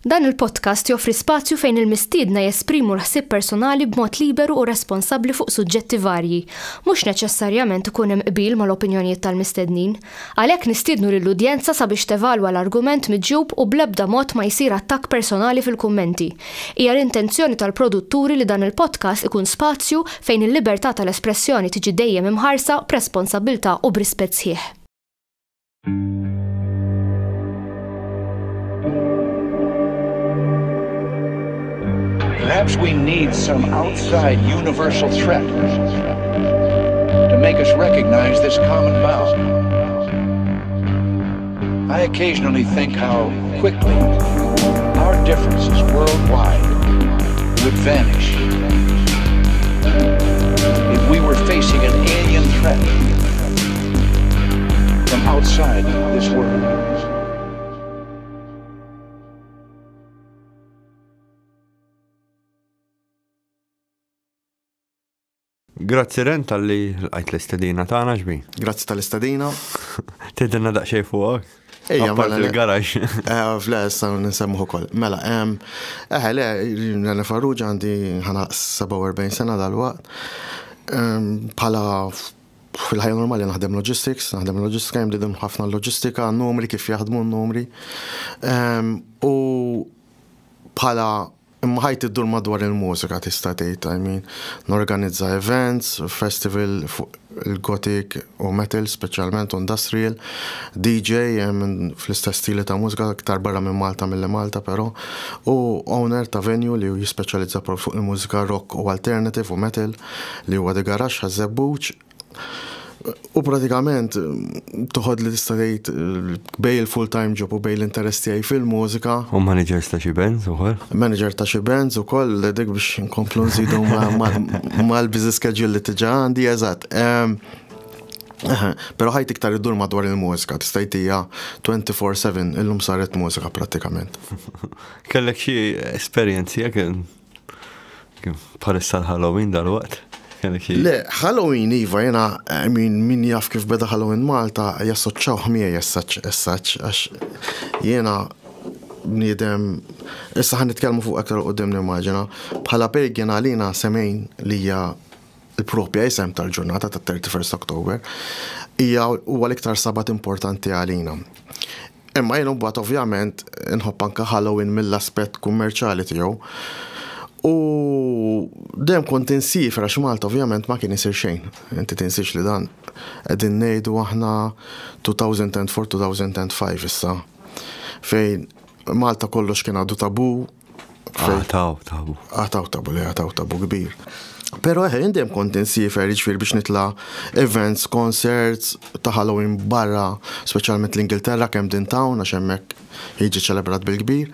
Dan il-podcast joffri spazju fejn il-mistiedna jesprimu l-ħsieb personali b'mod liberu u responsabbli fuq suġġetti varji, mhux neċessarjament ikun hemm qbil mal-opinjonijiet tal-mistednin. Għalhekk nistiednu lill-udjenza sabiex tevalwa l-argument miġjub u bl-ebda mod ma jsir attakk personali fil-kummenti. Hija l-intenzjoni tal-produtturi li dan il-podcast ikun spazju fejn il-libertà tal-espressjoni tiġi dejjem imħarsa b'responsabbiltà u b'rispett sħiħ. Perhaps we need some outside universal threat to make us recognize this common vow. I occasionally think how quickly our differences worldwide would vanish if we were facing an alien threat from outside this world. Grazzi Ren tal-li għajt l-istadina tagħna ġbi. Grazzi tal-istadina. Tidinna daqsxejn fuqok. Apart il-garax. Fle, nisemmuħu kol. Mela, le, Nene Farrugia għandi ħana 47 sena dal-waqt. Bħala fil-ħajja normali naħdem logistics jemdidem ħafna logistika, numri, kif jaħdmu n-numri. U bħala imma ħajt iddur madwar il-mużika tista' tgħid, norganizza events, festival fuq il-gothic u metal, speċjalment industrial, DJ fl-istess stili ta' mużika aktar barra minn Malta mill-Malta però, u owner ta' venue li jispeċjalizza fuq il-mużika rock u alternative u metal li huwa The Garage ħażebbuġ. U pratikament toħod li tista' tgħid bej il-full-time job u bej l-interess tiegħi fil-mużika. U managers ta' xi bands ukoll? Manager ta' xi bands ukoll dik biex nkomplu nżidu mal-business schedule li tiġa għandi eżatt. Però ħajt iktar iddur madwar il-mużika, tista' hija 24/7 illum saret mużika pratikament. Kellek xi esperjenzi kien bħalissa l-Halloween dal-waqt? Le, Halloween iva, jena, min jaf kif beda Halloween Malta, jassoċċaw miegħi essaċ, għax jena bniedem, issa ħan nitkellmu fuq aktar qudiem nimmaġina, bħala pagan għalina semejn li hija l-propja isem tal-ġurnata ta' 31 Oktober, hija huwa l-iktar sabat importanti għalina. Imma jena mbagħad ovvjament inħobb anke Halloween mill-aspett kummerċjali tiegħu. U dem kont insif għax Malta ovvjament ma kien isir xejn. Inti tinsix li dan qegħdin ngħidu aħna 2004-2005 issa. Fejn Malta kollox kien għadu tabu. Tabu kbir. Però dem kont insif ġifier biex nitla events, concerts ta' Halloween barra, speċjalment l-Ingilterra kemm din town għax hemmhekk jiġi ċelebrat bil-kbir.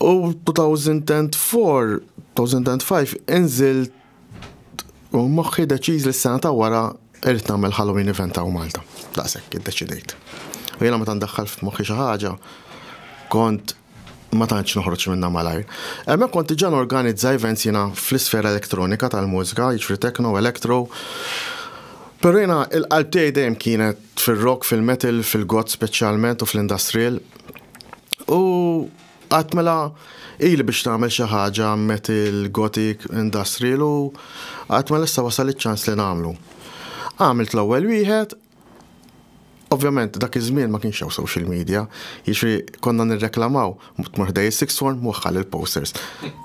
U 2004-2005 inżilt u moħħi deċiż li s-sena ta' wara irid nagħmel Halloween event ta' Malta. Daqshekk iddeċidejt. U jiena meta ndaħħal f'moħħi xi ħaġa kont ma tantx noħroġ minnha malajr. Hemmhekk kont diġà norganizza events jiena fl-isfera elettronika tal-mużika, jiġri techno, electro. Però jiena l-qalb tiegħi dejjem kienet fil-rock, fil-metal, fil-goth speċjalment u fl-industrial. U għatmela ili biex tagħmel xi ħaġa metal, gothic, industrial u għatmela issa wasal iċ-ċans li nagħmlu. Għamilt l-ewwel wieħed, ovvjament dak iż-żmien ma kienx hawn social media, jiġri konna nirreklamaw, tmur ħdej is-sixth form waħħal il-posters.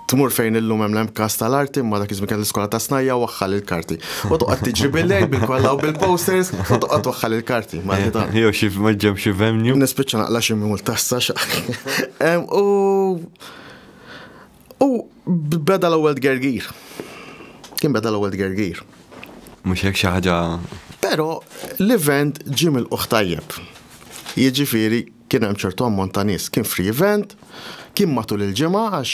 Tmur fejn illum hemm l-MKs tal-arti, ma dak iż-żmien kien l-iskola ta' snajja waħħal il-karti. U toqgħod tiġri bil-lejl bil-kollha u bil-posters u toqgħod waħħal il-karti. Jew xi maġġem xi venue. Nispiċċa naqla xi multassa U beda l-ewwel gergir. Kien beda l-ewwel gergir. Mhux hekk xi ħaġa. Però l-event ġim il-qoħ tajjeb. Jiġifieri kien hemm ċertu ammont ta' nies, kien free event, kien matul il-ġimgħa għax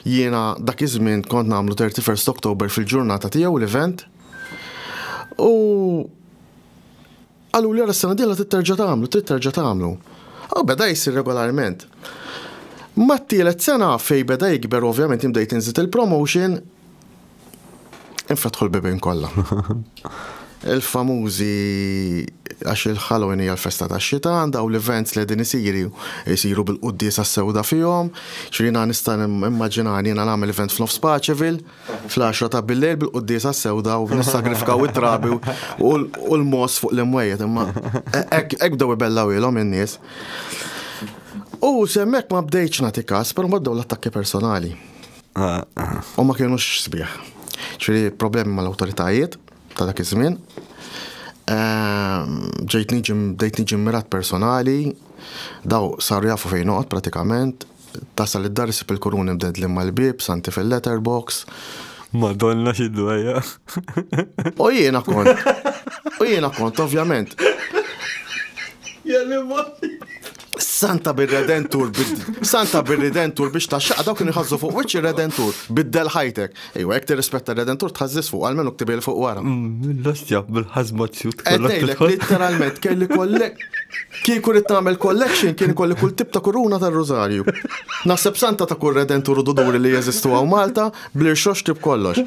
jiena dak iż-żmien kont nagħmlu 31 Oktober fil-ġurnata tiegħu l-event. U qalu li s-sena dieħla trid terġa' tagħmlu. U beda jsir regolarment. Mat-tielet sena fej beda jikber ovvjament imbdejt inżid il-promotion infetħu l-bibien kollha. il-famużi għax il-Halloween hija l-festa tax-xita, għandha l-events li din isiru bil-quddies għas-sewda fihom. Xirina nista' immaġinani jiena nagħmel event f'nofs Paċeville fl-10 ta' bil-lejl bil-quddies għas-sewda u nissagrifikaw it-trabi u l-mos fuq l-imwejjed, imma hekk bdew ibellaw ilhom in-nies. U semmek ma bdejtx nagħti każ, però mbagħad l-attakki personali. U ma kienux sbieħ. Ċiri problemi mal-awtoritajiet ta' dak iż-żmien. Bdejt niġi mirat personali, daw saru jafu fejn noqgħod pratikament, tasal id-dar isib il-kuruni mdedlim mal-bib, santi fil-letterbox. Madonna xiddu għajja. U jiena kont, ovvjament. Santa bir-Redentur biex taxxaq dawk kienu jħazzu fuq wiċċ ir-Redentur biddel ħajtek. Ejwa, jekk tirrispetta r-Redentur tħażżis fuq għalmenu ktibil fuq wara. L-ostja bil-ħażmat xut. Ngħidlek literalment kelli kieku rid tagħmel collection kien ikolli kull tip ta' kuruna tar-Rużarju. Naħseb Santa ta' kull Redentur u duduri li jeżistu għaw Malta bl-irxox tib kollox.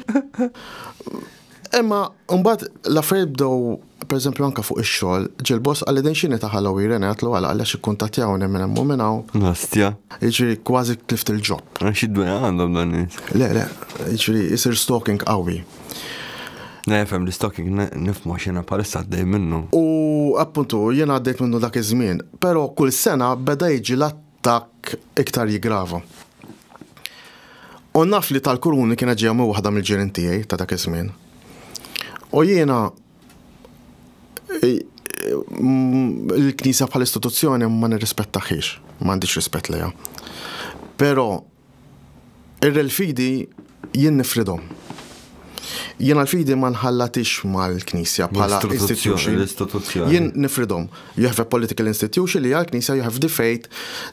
Imma mbagħad l-affarijiet bdew pereżempju anke fuq ix-xogħol, ġil-boss għalli din x'inhi ta' Halloween għatlu għalax ikkuntattjawni minn hemm u minn hawn. Nastja. Jiġri kważi tlift il-ġob. Xiddu għandhom dan nies. Le, jiġri isir stalking qawwi. Nefhem li stalking nifhmu x'jiena bħalissa għaddej minnu. U appuntu jiena għaddejt minnu dak iż-żmien, però kull sena beda jiġi l-attakk iktar jiggrava. U naf li tal-kuruni kienet ġejja waħda mill-ġirien tiegħi ta' dak iż-żmien. U jiena il-Knisja bħal istituzzjoni ma nirrispettaħiex, m'għandix rispett lejha. Però ir-relfidi jien nifridhom. Jiena l-fidi ma nħallatix mal-Knisja bħala institution. Jien nifridhom. You have a political institution li għal-Knisja you have the faith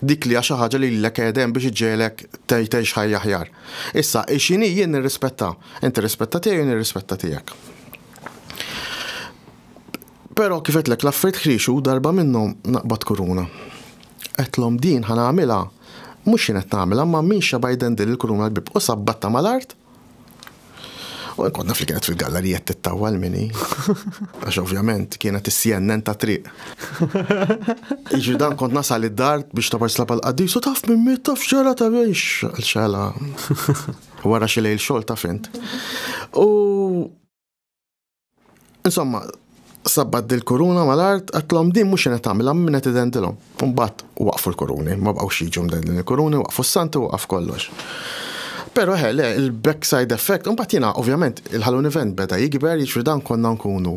dik li xi ħaġa li l-lek edem biex iġġelek tgħix ħajja aħjar. Issa, ixini jien nirrispetta. Inti rispetta tiegħi jien nirrispetta tiegħek. Pero kifetlek l-affarijiet ħrixu darba minnhom naqbad kuruna. Qedlhom din ħanagħmilha mhux jien qed nagħmilha ma min xabajden din il-kuruna l-bib u sabbatta mal-art. U nkun naf li kienet fil-gallerija tittawwal minni. Għax ovvjament kienet is-CNN ta' triq. Jiġri dan kont nasal id-dar biex tabarsla pal-qaddis u taf minn mit taf xara ta' biex għal-xala. Wara xi lejl xogħol ta' fint. U insomma, sabbat dil-kuruna mal-art, għatlom din mux jenet għamil, għamminet id-dendilom. Umbat waqfu l-kuruni, ma baqaw xieġu mdendil l-kuruni, waqfu s-santu, waqf kollox. Pero il-backside effect, umbat jena, ovvjament, il-Halloween event beda jikber, jiġri dan konna nkunu.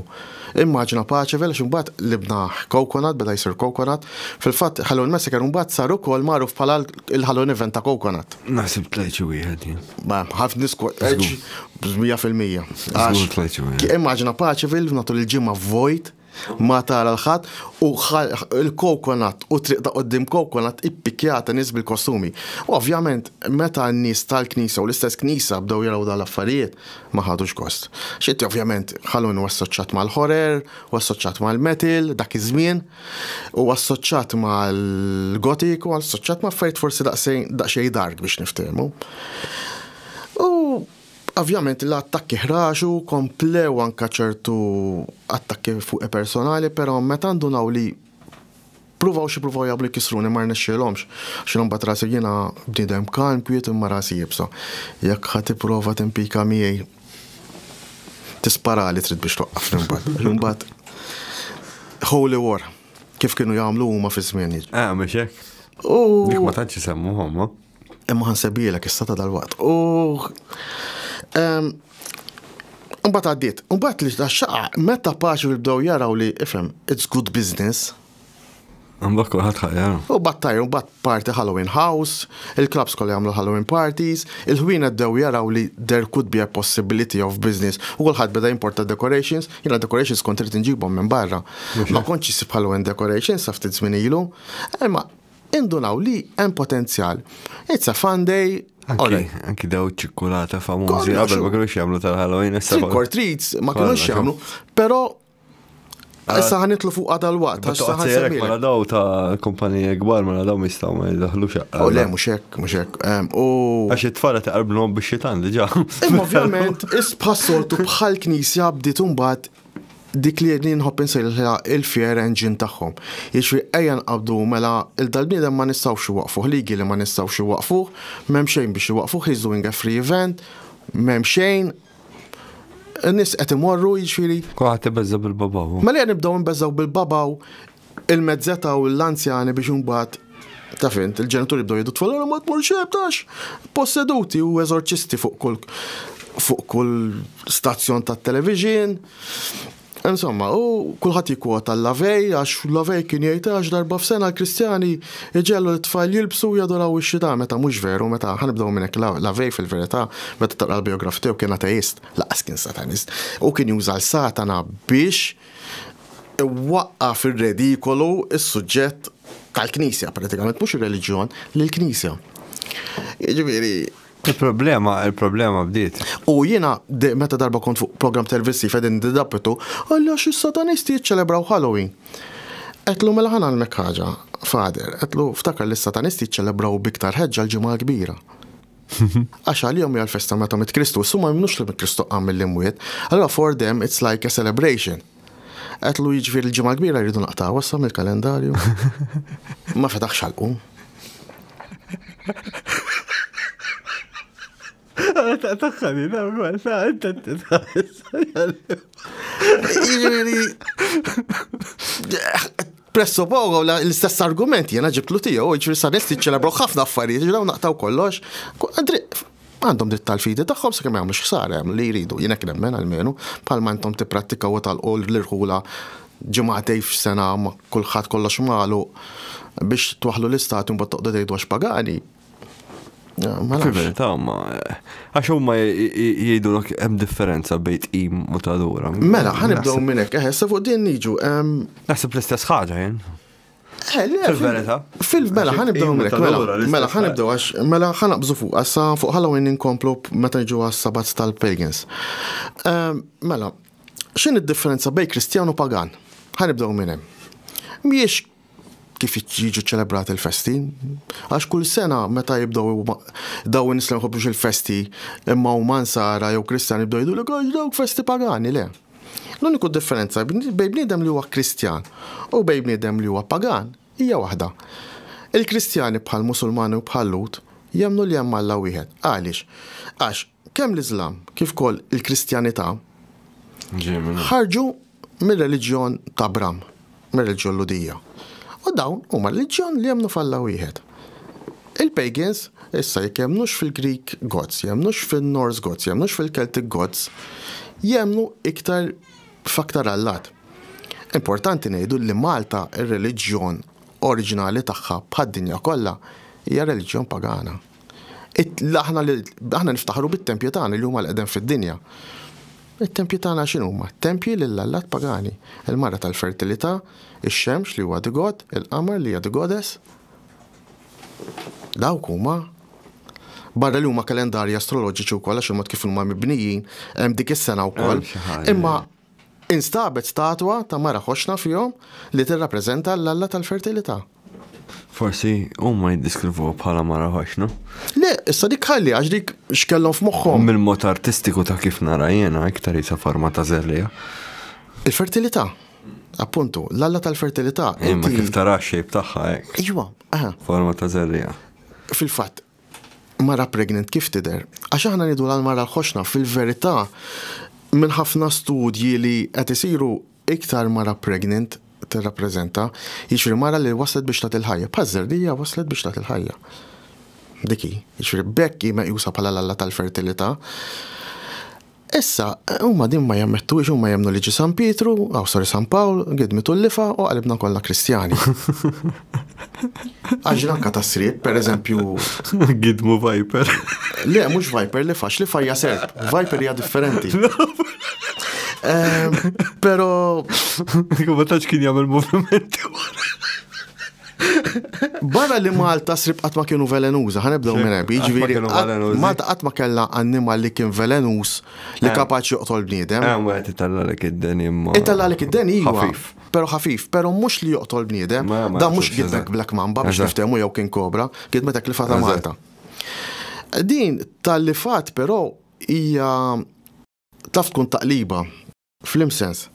Immaġina Paċeville, xumbat libna Coconut, beda jisir Coconut. Fil-fat, Halloween Massacre, umbat saru kol maruf pala il-Halloween event ta' Coconut. Naħseb tlejċu wieħed. Ma, ħaf nisku, 100%. Immaġina Paċeville, natu l-ġimma Void, ma tara l-ħadd u il-Coconut u triq ta' qoddim Coconut ippikjata nies bil-kostumi. U ovvjament meta n-nies tal-Knisja u l-istess Knisja bdew jaraw dal-affarijiet ma ħadux kost. Xitti ovvjament Halloween u assoċjat mal-horror, u assoċjat mal-metal dak iż-żmien, u assoċjat mal-gotik u assoċjat ma' affarijiet forsi daqsxejn dark biex niftehmu. U ovvjament l-attakki ħraġu, komplew anka ċertu attakki fuq personali, pero meta ndunaw li provaw jablu kisruni mar nexxilhomx. Xilhom bat rasi jiena bniedem kalm kwiet imma rasi jibsa. Jekk ħadd tipprova timpika miegħi tispara li trid biex toqqafni mbagħad. Holy War, kif kienu jagħmlu huma fi żmien jiġi. Mhux hekk. Dik ma tantx isemmuhom, imma ħansebilek issa ta' dal-waqt. Umbat għaddiet, umbat li xaqa, meta Paċi bdew jaraw li ifhem, it's good business. Mbakku ħadħajja. U battajr, umbat party Halloween House, il-clubs kolli għamlu Halloween parties, il-ħwina bdew jaraw li there could be a possibility of business. U kulħadd beda importa decorations, jina decorations kont irid inġibhom minn barra. Ma kontx isib Halloween decorations sa ftit żmien ilu, imma indunaw li hemm potenzjal. It's a fun day. Anki daw ċikkulata famużi, għabel ma kienux jagħmlu tal-Halloween. Trick or treats ma kienux jagħmlu, però issa ħanitlu fuq dal-waqt. Ma daw ta' kumpanija kbar ma daw mistgħu ma jidaħlux. Le mhux hekk. Għax it-tfara biex xitan diġà. Ovvjament, bħassoltu bħal Knisja bdiet imbagħad dik li nħobb insejħilha il-fear engine tagħhom. Jiġri ejja nqabdu mela il-dal-bniedem ma nistgħux iwaqfuh, ligi li ma nistgħux iwaqfuh, m'hemm xejn biex iwaqfuh, he's doing a free event, m'hemm xejn. Nis qed imorru jiġifieri. Kwaħt tibbeżza bil-babaw. Mela nibdew nbeżgħu bil-babaw il-mezzeta u l-anzjani biex imbagħad ta' fint, il-ġenituri jibdew jgħidu tfal ma tmur xebtax, posseduti u eżorċisti fuq kull stazzjon tat-television. Insomma, u kulħadd jikkwota l-Lavej, għax Lavej kien jgħid għax darba f'sena l-Kristjani iġellu l-tfal jilbsu jadoraw ix-xita, meta mhux veru, meta ħanibdew minn hekk Lavej fil-verità, meta taqra l-biografi tiegħu kien ateist, laqas kien satanist, u kien juża l-Satana biex waqqaf ir-redikolu is-suġġett tal-Knisja, pratikament mhux ir-reliġjon lill-Knisja. Jiġifieri Il-problema bdiet. U jiena meta darba kont fuq program televisiv qegħdin nidabbitu, għalli għax is-satanisti jiċċelebraw Halloween. Qedlu mela ħana għalmek ħaġa, Fader, qedlu ftakar li s-satanisti jiċċelebraw biktar ħeġġa l-ġimgħa kbira. Għax għalihom hija l-festa meta mit Kristu, summa jemnux li mit Kristu qam mill-imwiet, allura for them it's like a celebration. Qedlu jiġifieri l-ġimgħa kbira jridu naqtaw wassa mill-kalendarju. Ma fetaħx xalqu. Taħħani, presso poco l-istess argumenti jena ġibtlu tiegħu, ġifieri saresti ċelebraw ħafna affarijiet, ġraw naqtaw kollox. Għandhom dritt tal-fidi tagħhom sakemm jagħmlu x'sar jagħmlu li jridu, jiena kien nemmen almenu bħalma intom tippratikaw tal-qol l-irħula ġimgħatej f'sena ma' kulħadd kollox magħlu biex twaħlu l-istat u mbagħad toqgħdu tgħidu għax pagani. Fil-verità, għax huma jgħidulok hemm differenza bejn tqim u tadura. Mela, ħanibdew minn hekk, sa fuq din niġu. Naħseb l-istess ħaġa jien. Fil-verità. Mela, ħanibdew minn hekk. Mela, ħanibdew għax mela ħanaqbżu fuq għassa fuq Halloween inkomplu meta niġu għas-sabat tal-pagans. Mela, x'in id-differenza bejn Kristjan u pagan? Ħanibdew minn hemm. Mhijiex kif jiġu ċelebrat il-festi, għax kull sena meta jibdew daw nisla nħobbux il-festi imma u mansara jew Kristjani jibdew jgħidu l dawk festi pagani, le. L-uniku differenza bejn bniedem li huwa Kristjan u bejn bniedem li huwa pagan hija waħda. Il-Kristjani bħal Musulmani u bħal Lut jemmnu li hemm Alla wieħed. Għaliex? Għax kemm l-Iżlam kif ukoll il-Kristjanità ħarġu mir-reliġjon ta' Abram, mir-reliġjon Ludija. U dawn huma reliġjon li jemmnu f'Alla wieħed. Il-pagans issa jekk jemmnux fil-Greek gods, jemmnux fil-Norse gods, jemmnux fil-Celtic gods, jemmnu iktar f'aktar allat. Importanti ngħidu li Malta ir-reliġjon oriġinali tagħha bħad-dinja kollha hija reliġjon pagana. Aħna niftaħru bit-tempji tagħna li huma l-qedem fid-dinja. Il-tempji tagħna x'inhuma? Tempji lill-allat pagani. Il-mara tal-fertilità, ix-xemx li huwa the god, il-qamar li hija the goddess. Dawk huma barra li huma kalendarji astroloġiċi wkoll għax il-mod kif huma mibnijin hemm dik is-sena wkoll. Imma instabet statwa ta' mara ħoxna fihom li tirrappreżenta l-alla tal-fertilità. Forsi huma jiddiskrivu bħala mara ħoxna. Le, issa dik ħalli għax dik x'kellhom f'moħħhom. Mill-mod artistiku ta' kif nara jiena iktar isa forma ta' żerrija. Il-fertilità. Appuntu, l-alla tal-fertilità. Imma kif tara x-xejb tagħha hekk. Ejwa, forma ta' żerrija. Fil-fatt, mara pregnant kif tidher? Għax aħna nidu l-mara l-ħoxna fil-verità minn ħafna studji li qed isiru iktar mara pregnant tirrappreżenta jiġri mara li waslet biex tagħti il-ħajja. Pażżerdija waslet biex tagħti il-ħajja. Diki, jiġri bekki meqjusa bħala l-alla tal-fertilità. Issa, huma din ma jammettux huma jemnu liġi San Pietru, San Pawl, gidmitu l-lifa u qalibna kollha Kristjani. Għaġranka ta' sriet, per eżempju. Gidmu Viper. Le, mhux Viper, li fax, li fajja serb. Viper hija differenti. Pero. Ma tax kien jagħmel movimenti wara. Barra li Malta srib qatt ma kienu velenuża, ħanibdew minn hemm. Jiġifieri Malta qatt ma kellha annimal li kien velenus li kapaċi joqtol bniedem. Wieħed itallalik id-den imma. Itallalik id-den iva. Ħafif, però mhux li joqtol bniedem. Da mhux gidmek Black Mamba biex niftehmu jew kien kobra, gidmetek li fata Malta. Din tal-lifat però hija taf tkun taqliba fl-imsens.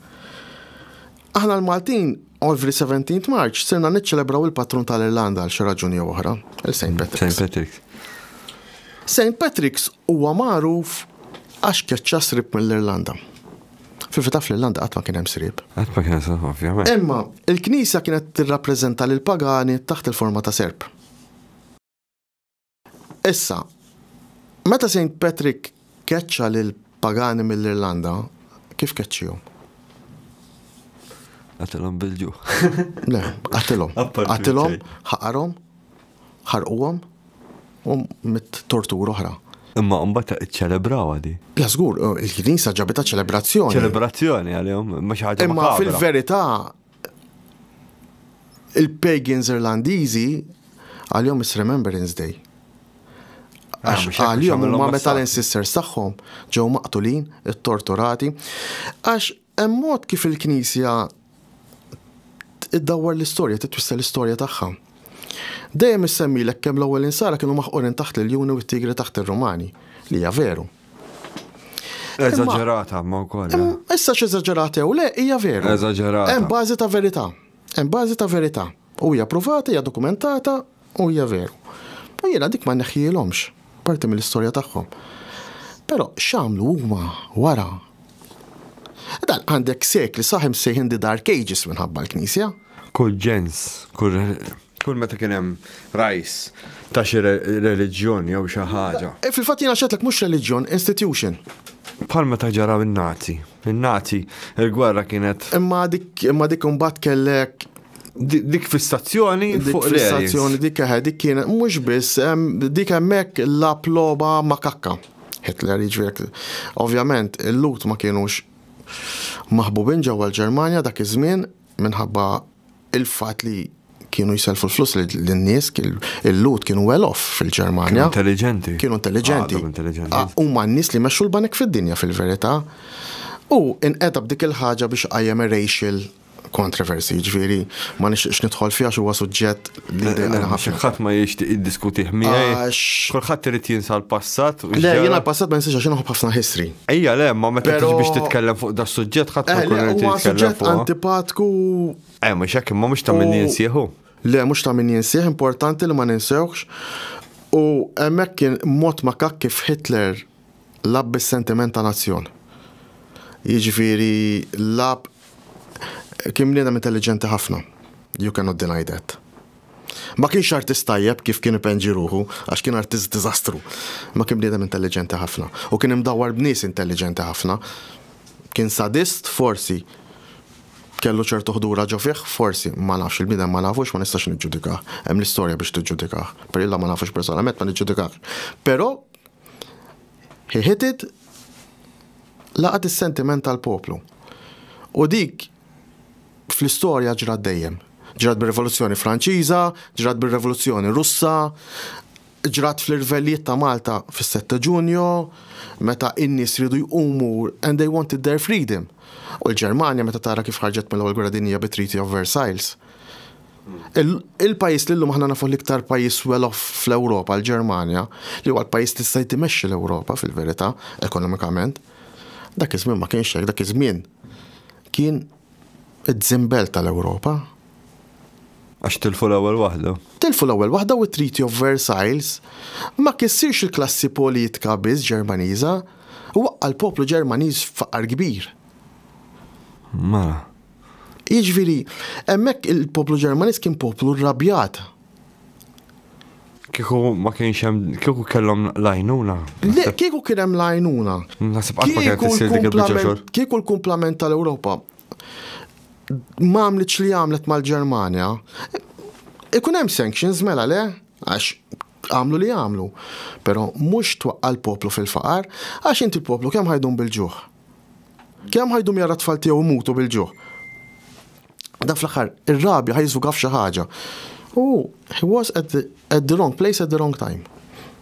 aħna l-Maltin every 17th March sirna niċċelebraw il-patrun tal-Irlanda għal xi raġuni oħra, il-St. Patrick's. St. Patrick's huwa magħruf għax keċċa srib mill-Irlanda. Fil-fita fl-Irlanda qatt ma kien hemm srib. Qatt ma kien hemm, ovvjament. Imma il-Knisja kienet tirrappreżenta lil pagani taħt il-forma ta' serb. Issa, meta St. Patrick keċċa lil pagani mill-Irlanda, kif keċċihom? Qatilhom bil-ġu. Le, qatilhom, ħaqarhom, ħarquhom u mit-tortur oħra. Imma mbagħad iċċelebraw għadi. La żgur, il-Knisja ġabitha ċelebrazzjoni. Ċelebrazzjoni għalihom, ma xi ħaġa. Imma fil-verità il-pagans Irlandiżi għalihom is Remembrance Day. Għax għalihom huma meta l-ancestors tagħhom ġew maqtulin, ittorturati, għax hemm mod kif il-Knisja iddawwar l-istorja, titwissa l-istorja tagħha. Dejjem issemmilek kemm l-ewwel insara kienu maħqurin taħt il-Juni u t-Tigri taħt ir-Rumani, li hija veru. Eżaġerata ma wkoll. Issa x'eżaġerata jew le hija veru. Eżaġerata. Hemm bażi ta' verità. Hemm bażi ta' verità. U hija provata, hija dokumentata u hija veru. U jiena dik ma neħħielhomx, parti mill-istorja tagħhom. Però x'għamlu huma wara? Dan għandek sekli saħim sejħin di Dark Ages minħabba l-Knisja. Kull ġens, kull meta kien hemm rajs ta' xi reliġjoni jew xi ħaġa. Fil-fatt jiena xetlek mhux reliġjon, institution. Bħal meta ġaraw in-Nazi. In-Nazi, il-gwerra kienet. Imma dik imbagħad kellek dik fis-stazzjoni fuq l-istazzjoni dik kienet mhux biss dik hemmhekk logħba makakka. Hitler jiġri ovvjament il-lut ma kienux maħbubin ġewwa l-Ġermanja dak iż-żmien minħabba il-fatt li kienu jiselfu l-flus lin-nies, il-lut kienu well-off fil-Ġermanja. Kienu intelligenti. Huma n-nies li mexxu l-banek fid-dinja fil-verità. U inqetab dik il-ħaġa biex qajjem racial controversy, ġifieri ma nixtieqx nidħol fiha xi huwa suġġett li dejjem ħafna. Ħadd ma jixtieq jiddiskutih miegħi. Kulħadd irid jinsa l-passat. Le, jiena l-passat ma ninsiex għax inħobb ħafna history. Ejja le, ma meta tiġi biex titkellem fuq da suġġett ħadd ma jkun irid jitkellem fuq. Suġġett antipatku. Mhux hekk imma mhux ta' min jinsieħu. Le, mhux ta' min jinsieħ, importanti li ma ninsewx. U hemmhekk kien mod makak kif Hitler lab bis-sentiment ta' nazzjon. Jiġifieri lab kien bniedem intelligenti ħafna. You cannot deny that. Ma kienx artist tajjeb kif kien ipenġi ruħu, għax kien artist diżastru. Ma kien bniedem intelligenti ħafna. U kien imdawwar bnies intelligenti ħafna. Kien sadist, forsi. Kellu ċertu ħdura ġo fih, forsi. Ma nafx il-bniedem ma nafux, ma nistax niġġudikah. Hemm l-istorja biex tiġġudikah. Perilla ma nafux personalment ma niġġudikah. Però he hit it laqat is-sentiment tal-poplu. U dik fl-istorja ġrat dejjem. Ġrat bir-Rivoluzzjoni Franċiża, ġrat bir-Rivoluzzjoni Russa, ġrat fl-irvelliet ta' Malta fis-7 Ġunju, meta in-nies ridu jqumu and they wanted their freedom. U l-Ġermanja meta tara kif ħarġet mill-ewwel gwerra dinjija bit-Treaty of Versailles. Il-pajjiż li llum aħna nafu l-iktar pajjiż well-off fl-Ewropa, l-Ġermanja, li huwa l-pajjiż li se jtimexxi l-Ewropa fil-verità ekonomikament. Dak iż-żmien ma kienx hekk, dak iż-żmien kien id-żimbel tal-Ewropa. Għax tilfu l-ewwel waħda. Tilfu l-ewwel waħda u t-Treaty of Versailles ma kissirx il-klassi politika biss Ġermaniża u waqqa l-poplu Ġermaniż faqar kbir. Mela. Jiġifieri, hemmhekk il-poplu Ġermaniż kien poplu rrabjat. Kieku ma kienx hemm kieku kellhom lajnuna. Le, kieku kien hemm lajnuna. Naħseb qatt ma kienet issir dik il-biċċa xogħol. Kieku l-kumplament tal-Ewropa ma għamlitx li għamlet mal-Ġermanja, ikun hemm sanctions mela le, għax għamlu li għamlu. Però mhux twaqqa l-poplu fil-faqar, għax inti l-poplu kemm ħajdum bil-ġuħ. Kemm ħajdum jara tfal tiegħu imutu bil-ġuħ. Da fl-aħħar ir-rabja ħajżuga f'xi ħaġa. He was at the wrong place at the wrong time.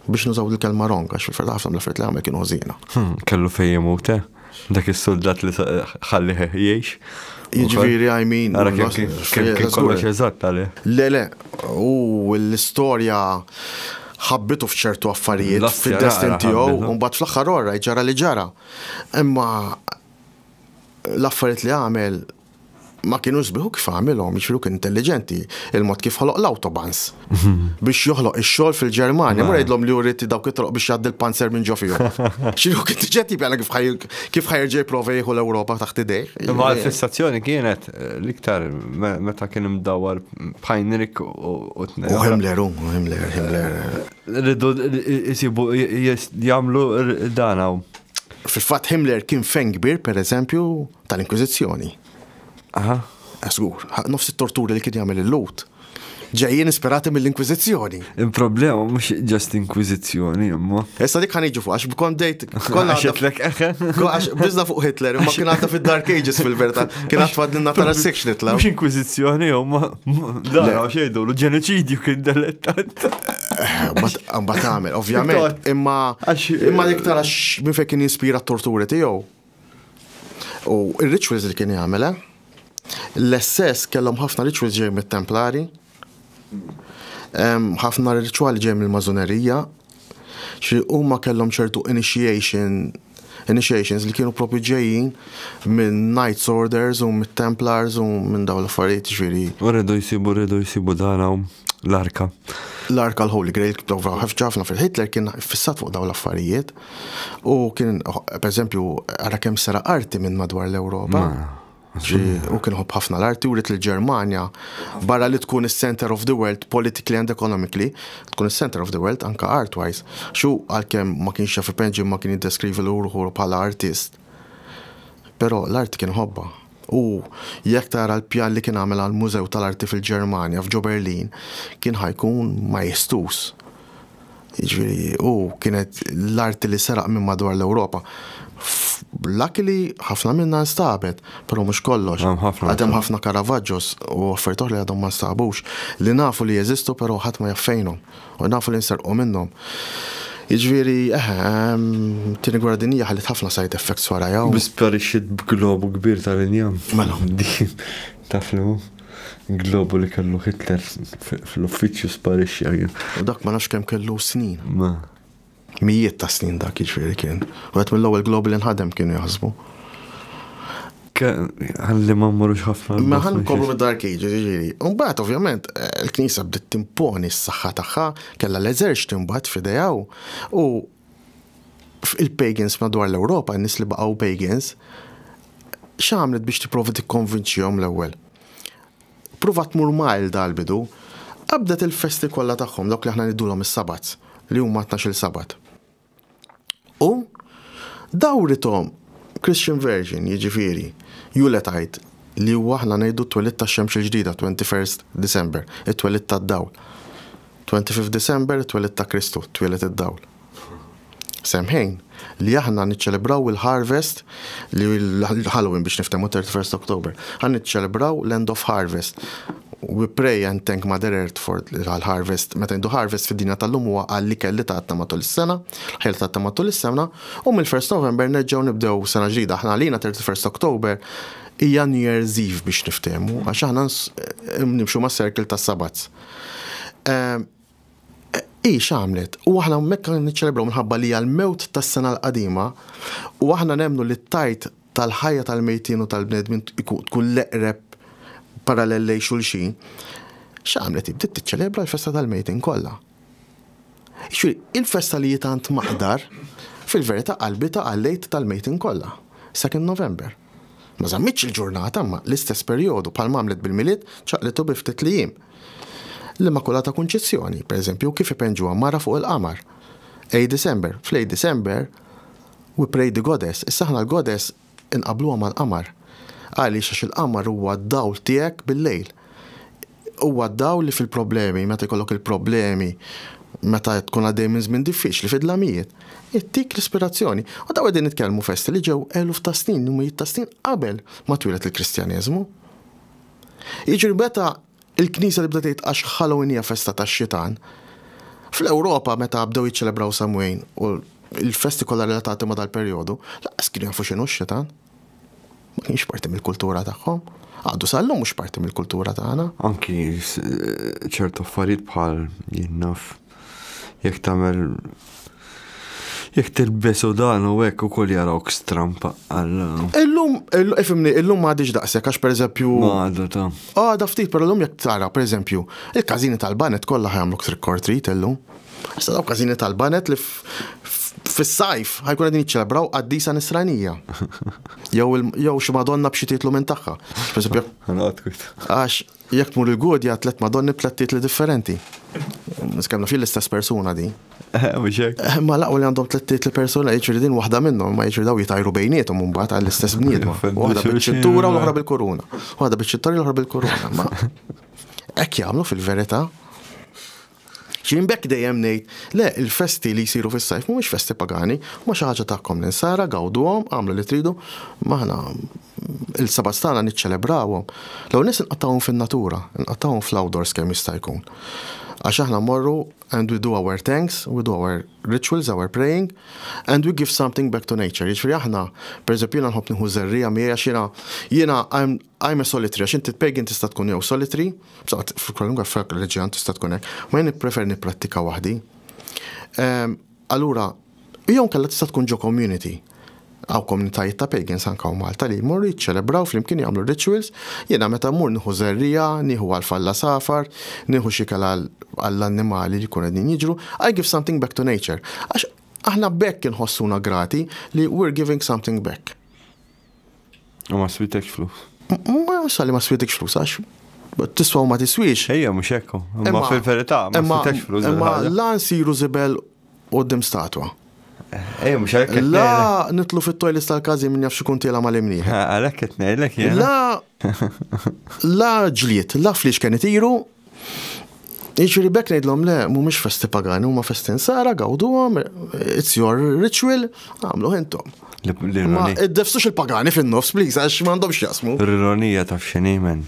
Biex nużaw il-kelma wrong, għax fil-fatt ħafna mill-affarijiet li għamel kienu ħżiena. Kellu fejn jemute? Dak is-soldat li ħalli jgħix. Jiġifieri I mean. Ara kien kollox eżatt għalih. Le, l-istorja ħabbitu f'ċertu affarijiet fid-destin tiegħu u mbagħad fl-aħħar orra ġara li ġara. Imma l-affarijiet li għamel ma kienu sbiħu kif għamilhom, jiġifieri kien intelligenti il-mod kif ħoloq l-autobans biex joħloq ix-xogħol fil-Ġermanja, mura jgħidlhom li uriti dawk it-troq biex jgħaddi l-panzer minn ġo fihom. X'inhu kien tiġeti bjala kif ħajrġa jipprova jieħu l-Ewropa taħt idejh. Ma l-fissazzjoni kienet l-iktar meta kien imdawwar Heinrich u Himmler. Ridu jisibu jagħmlu danaw. Fil-fatt Himmler kien fejn kbir, pereżempju, tal-Inkwiżizzjoni. Aha. Żgur, nofs it-torturi li kien jagħmel il-Lut. Ġejjin ispirati mill-Inkwiżizzjoni. Il-problema mhux ġast Inkwiżizzjoni, imma. Issa dik ħaniġu fuq għax bkun dejt konna għax biżna fuq Hitler, imma kien għadha fid-Dark Ages fil-verità. Kien għad fadlilna tara section nitlaw. Mhux Inkwiżizzjoni huma dara xejdu l-ġenoċidju kien dilettant. Mbagħad tagħmel, ovvjament, imma dik tara minn fejn kien jinspira t-torturi tiegħu. U ir-rituals li kien jagħmel, l-SS kellhom ħafna rituals ġej mit-Templari, ħafna rituali ġej mill-Mażonerija, xi huma kellhom ċertu initiations li kienu propju ġejjin minn Knights Orders u mit-Templars u minn dawn l-affarijiet ġifieri. U rridu jsibu dan l-arka. L-arka l-Holy Grail ħafna fil-Hitler kien fissat fuq dawn l-affarijiet u kien pereżempju ara kemm sera arti minn madwar l-Ewropa. U kien ħobb ħafna l-arti urit l-Ġermanja barra li tkun is-center of the world politically and economically, tkun is-center of the world anka art-wise. Għalkemm ma kienx jaf Benjamin ma kien jiddeskrivi l-ruħu bħala artist. Però l-arti kien ħobba. U jekk tara l-pjan li kien għamel għal-Mużew tal-Arti fil-Ġermanja f'ġo Berlin kien ħajkun majestus. Jiġifieri kienet l-arti li seraq minn madwar l-Ewropa. Luckily ħafna minna nstabet, però mhux kollox. Għadhem ħafna Caravaggios u affarijiet oħra li għadhom ma nstabux li nafu li jeżistu però ħadd ma jaffejnhom u nafu li nserqu minnhom. Jiġifieri tieni gwerra dinjija ħallit ħafna side effects warajja. Bisparixxiet b'globu kbir tal-injam. Mela. Taflu globu li kellu Hitler fl-uffiċċju sparixxi. U dak ma nafx kemm kellu snin. Mijiet ta' snin dak jiġifieri kien. U għet mill-ewwel globu li nħadem kienu jaħsbu. Ħalli ma mmorrux ħafna. Ma ħan kopru mid-Dark Ages jiġifieri. U mbagħad ovvjament il-Knisja bdiet timponi s-saħħa tagħha, kellha l-eżerċitu mbagħad f'idejha u il-pagans madwar l-Ewropa, n-nies li baqgħu pagans, x'għamlet biex tipprova tikkonvinċihom l-ewwel. Prova tmur mile dal-bidu, qabdet il-festi kollha tagħhom dawk li aħna nidulhom is-Sabats li huma 12 Sabat. U dawrithom Christian Virgin jiġifieri Yuletide li huwa aħna ngħidu t-twelid tax-xemx il-ġdida 21st December, it-twelid tad-dawl. 25 December it-twelid ta' Kristu, twelid id-dawl. Semħejn li aħna niċċelebraw il-harvest li l-Halloween biex niftehmu 31st October. Ħan niċċelebraw l-end of harvest. We pray and thank Mother Earth for għal-harvest. Meta jindu harvest fid-dinja tal-lum huwa għalli kelli ta' matul is-sena, ħajl ta' matul is-sena, u mill-1st November nerġgħu nibdew sena ġdida. Aħna għalina 31st October hija New Year's Eve biex niftehmu, għax aħna nimxu mas-circle tas-Sabats. X'għamlet? U aħna hemmhekk niċċelebraw minħabba li l-mewt tas-sena l-qadima u aħna nemmnu li t-tajt tal-ħajja tal-mejtin u tal-bnedmin tkun l-eqreb parallel lej xulxin, x'għamlet bdiet tiċċelebra l-festa tal-mejtin kollha. Il-festa li jitant maqdar fil-verità qalbi ta' għallejt tal-mejtin kollha, 2 November. Ma żammitx il-ġurnata ma l-istess perjodu bħalma għamlet bil-miliet ċaqlitu bi ftit lijiem. L-Immakulata Konċezzjoni, pereżempju, kif ipenġuha mara fuq il-qamar. 8 December, fl-8 December, we pray the goddess, issa aħna l-goddess inqabluha mal-qamar. Għaliex għax il-qamar huwa d-dawl tiegħek bil-lejl. Huwa d-dawl li fil-problemi, meta jkollok il-problemi, meta tkun għaddej minn żmien diffiċli fid-dlamijiet, ittik l-ispirazzjoni. U daw qegħdin nitkellmu festi li ġew eluf ta' snin, numijiet ta' snin qabel ma twilet il-Kristjaneżmu. Jiġri meta il-Knisja li bdiet tgħid għax Halloween hija festa tax-xitan, fl-Ewropa meta bdew jiċċelebraw Samhain u l-festi kollha relatati ma' dal-perjodu, laqas kienu jafu x'inhu x-xitan. Ma kienx parti mill-kultura tagħhom. Għadu sallhom mhux parti mill-kultura tagħna. Anki ċertu affarijiet bħal jinnaf jekk tagħmel Jek tilbesu dan u hekk ukoll jarawk strampa għal. Illum ma għadix daqsek, għax pereżempju. Għadda ta'. Da ftit, però illum jekk tara, pereżempju, il-każini tal-banet kollha ħajamlu trick or treat illum. Issa daw każini tal-banet li fis-sajf ħajkun qegħdin jiċċelebraw qaddisa nisranija. Jew xi Madonna b'xi titlu minn tagħha. Għax jekk tmur il-Gudja tliet Madonni b'tliet titli differenti. Niskemna fil-istess persuna di. Ma laqgħu li għandhom tliet titli persuna jiġri din waħda minnhom ma jiġri daw jitajru bejniethom mbagħad għall-istess bniedma. Waħda biċ-ċittura u l-oħra bil-kuruna. Waħda biċ-ċittura u l-oħra bil-kuruna. Ma hekk jagħmlu fil-verità. X'jien bekk dejjem ngħid, le il-festi li jsiru fis-sajf mhumiex festi pagani, ma xi ħaġa tagħkom l-insara, gawduhom, għamlu li tridu, ma aħna il-sabat tagħna niċċelebrawhom. Law nies inqattawhom fin-natura, inqattawhom fl-outdoors kemm jista' jkun. Għax aħna morru and we do our thanks, we do our rituals, our praying, and we give something back to nature. Jiġifieri aħna, pereżempju jiena nħobb nieħu żerrija miegħi għax jiena I'm a solitary, għax inti pagan tista' tkun jew solitary, fil-kwalunkwe reliġjon tista' tkun hekk, ma jien nipprefer nipprattika waħdi. Allura, jew kellha tista' tkun ġo community. Għaw komunitajiet ta' pagans anka u Malta li jmorru jiċċelebraw flimkien jagħmlu rituals, jiena meta mmur nieħu żerrija, nieħu għal-falla safar, nieħu xi għall-annimali li jkunu qegħdin jiġru, I give something back to nature. Għax aħna bekk inħossuna grati li we're giving something back. U ma switekx flus. Ma sali ma switekx flus għax tiswa u ma tiswix. Ejja mhux hekk. Ma fil-verità ma switekx flus. Imma la nsiru żibel quddiem statwa. Ejja mhux hekk. La nitlu fit-toilets tal-każi min jaf xi kuntiela mal-imnieħ. Għalhekk qed ngħidlek jien. La ġlied, la flix kien itiru. Jiġri bekk ngħidlhom le mhumiex festi pagani, huma festi nsara, gawduhom, it's your ritual, għamlu intom. Ma iddefsux il-pagani fin-nofs, please, għax m'għandhomx jasmu. L-ironija taf x'inhi men.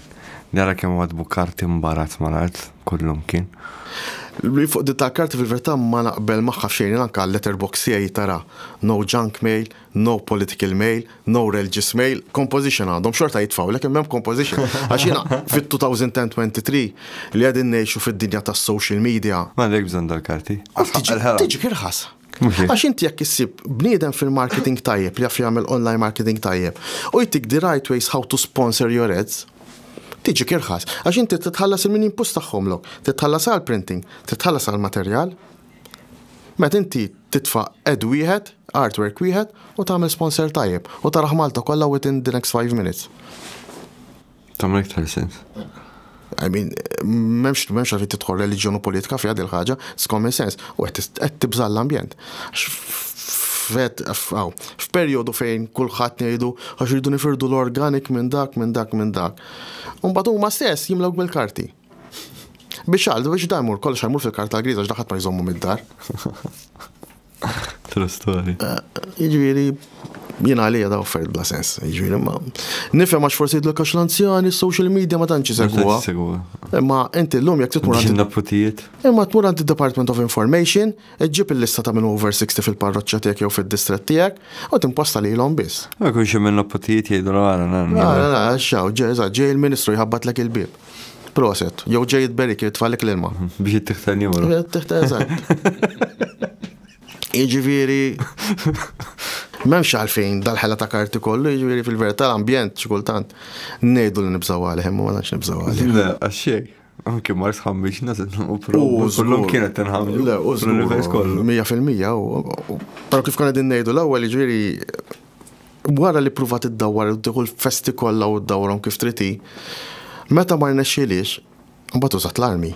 Nara kemm għadbu karti mbarat mal-art kullum kien. Fuq di tal-karti fil-verità ma naqbel magħha f'xejn anke l-letterbox tiegħi tara no junk mail, no political mail, no religious mail, composition għandhom xorta jitfgħu lek hemm composition. Għax jiena fit-2023 li qegħdin ngħixu fid-dinja tas-social media. M'għandek bżonn dal-karti. Tiġi kirħas. Għax inti jekk issib bniedem fil-marketing tajjeb li jaf jagħmel online marketing tajjeb u jtik the right ways how to sponsor your ads. Tiġi kirħas, għax inti titħallas il-min impost tagħhomlok, titħallas għal printing, titħallas għal materjal. Meta inti titfa' ad wieħed, artwork wieħed u tagħmel sponsor tajjeb u taraħ Malta kollha within the next 5 minutes. Tagħmel iktar sens. I mean, m'hemmx għalfejn tidħol reliġjon u politika fi għad il-ħaġa, common sense, u qed tibża l-ambjent. F'perjodu fejn kulħadd ngħidu għax iridu nifirdu l-organic minn dak. Mbagħad huma stess jimlew bil-karti. Biex dajmur kollox ħajmur fil-karta griża għax daħat ma jżommu mid-dar. True story. Jiġifieri jiena għalija da offert bla sens. Jiġifieri ma nifhem għax forsi jidlek għax l-anzjani, social media ma tantx isegwuha. Imma inti llum jekk titmur imma tmur għand id-Department of Information, ġib il-lista ta' minn over 60 fil-parroċċja tiegħek jew fid-distrett tiegħek u timposta lilhom biss. Ma jkunx hemm naputijiet jgħidu ġej il-Ministru jħabbatlek il-bieb. Proset, jew ġej jitberik jitfallek l-ilma. Biex jittieħtan jura. Jiġifieri m'hemmx għalfejn dal-ħela ta' karti kollu, jiġifieri fil-verità l-ambjent xi kultant ngħidu li nibżgħu għalih, imma ma nafx nibżgħu għalih. Le, għax xejn. Anke ma sħambix nażel u kullhom kienet tinħamlu. Le, kollu. 100%. Però kif konna din ngħidu l-ewwel jiġifieri wara li pruvat iddawwar u tieħu l-festi kollha u ddawrhom kif triti, meta ma rnexxielix, mbagħad użat l-armi.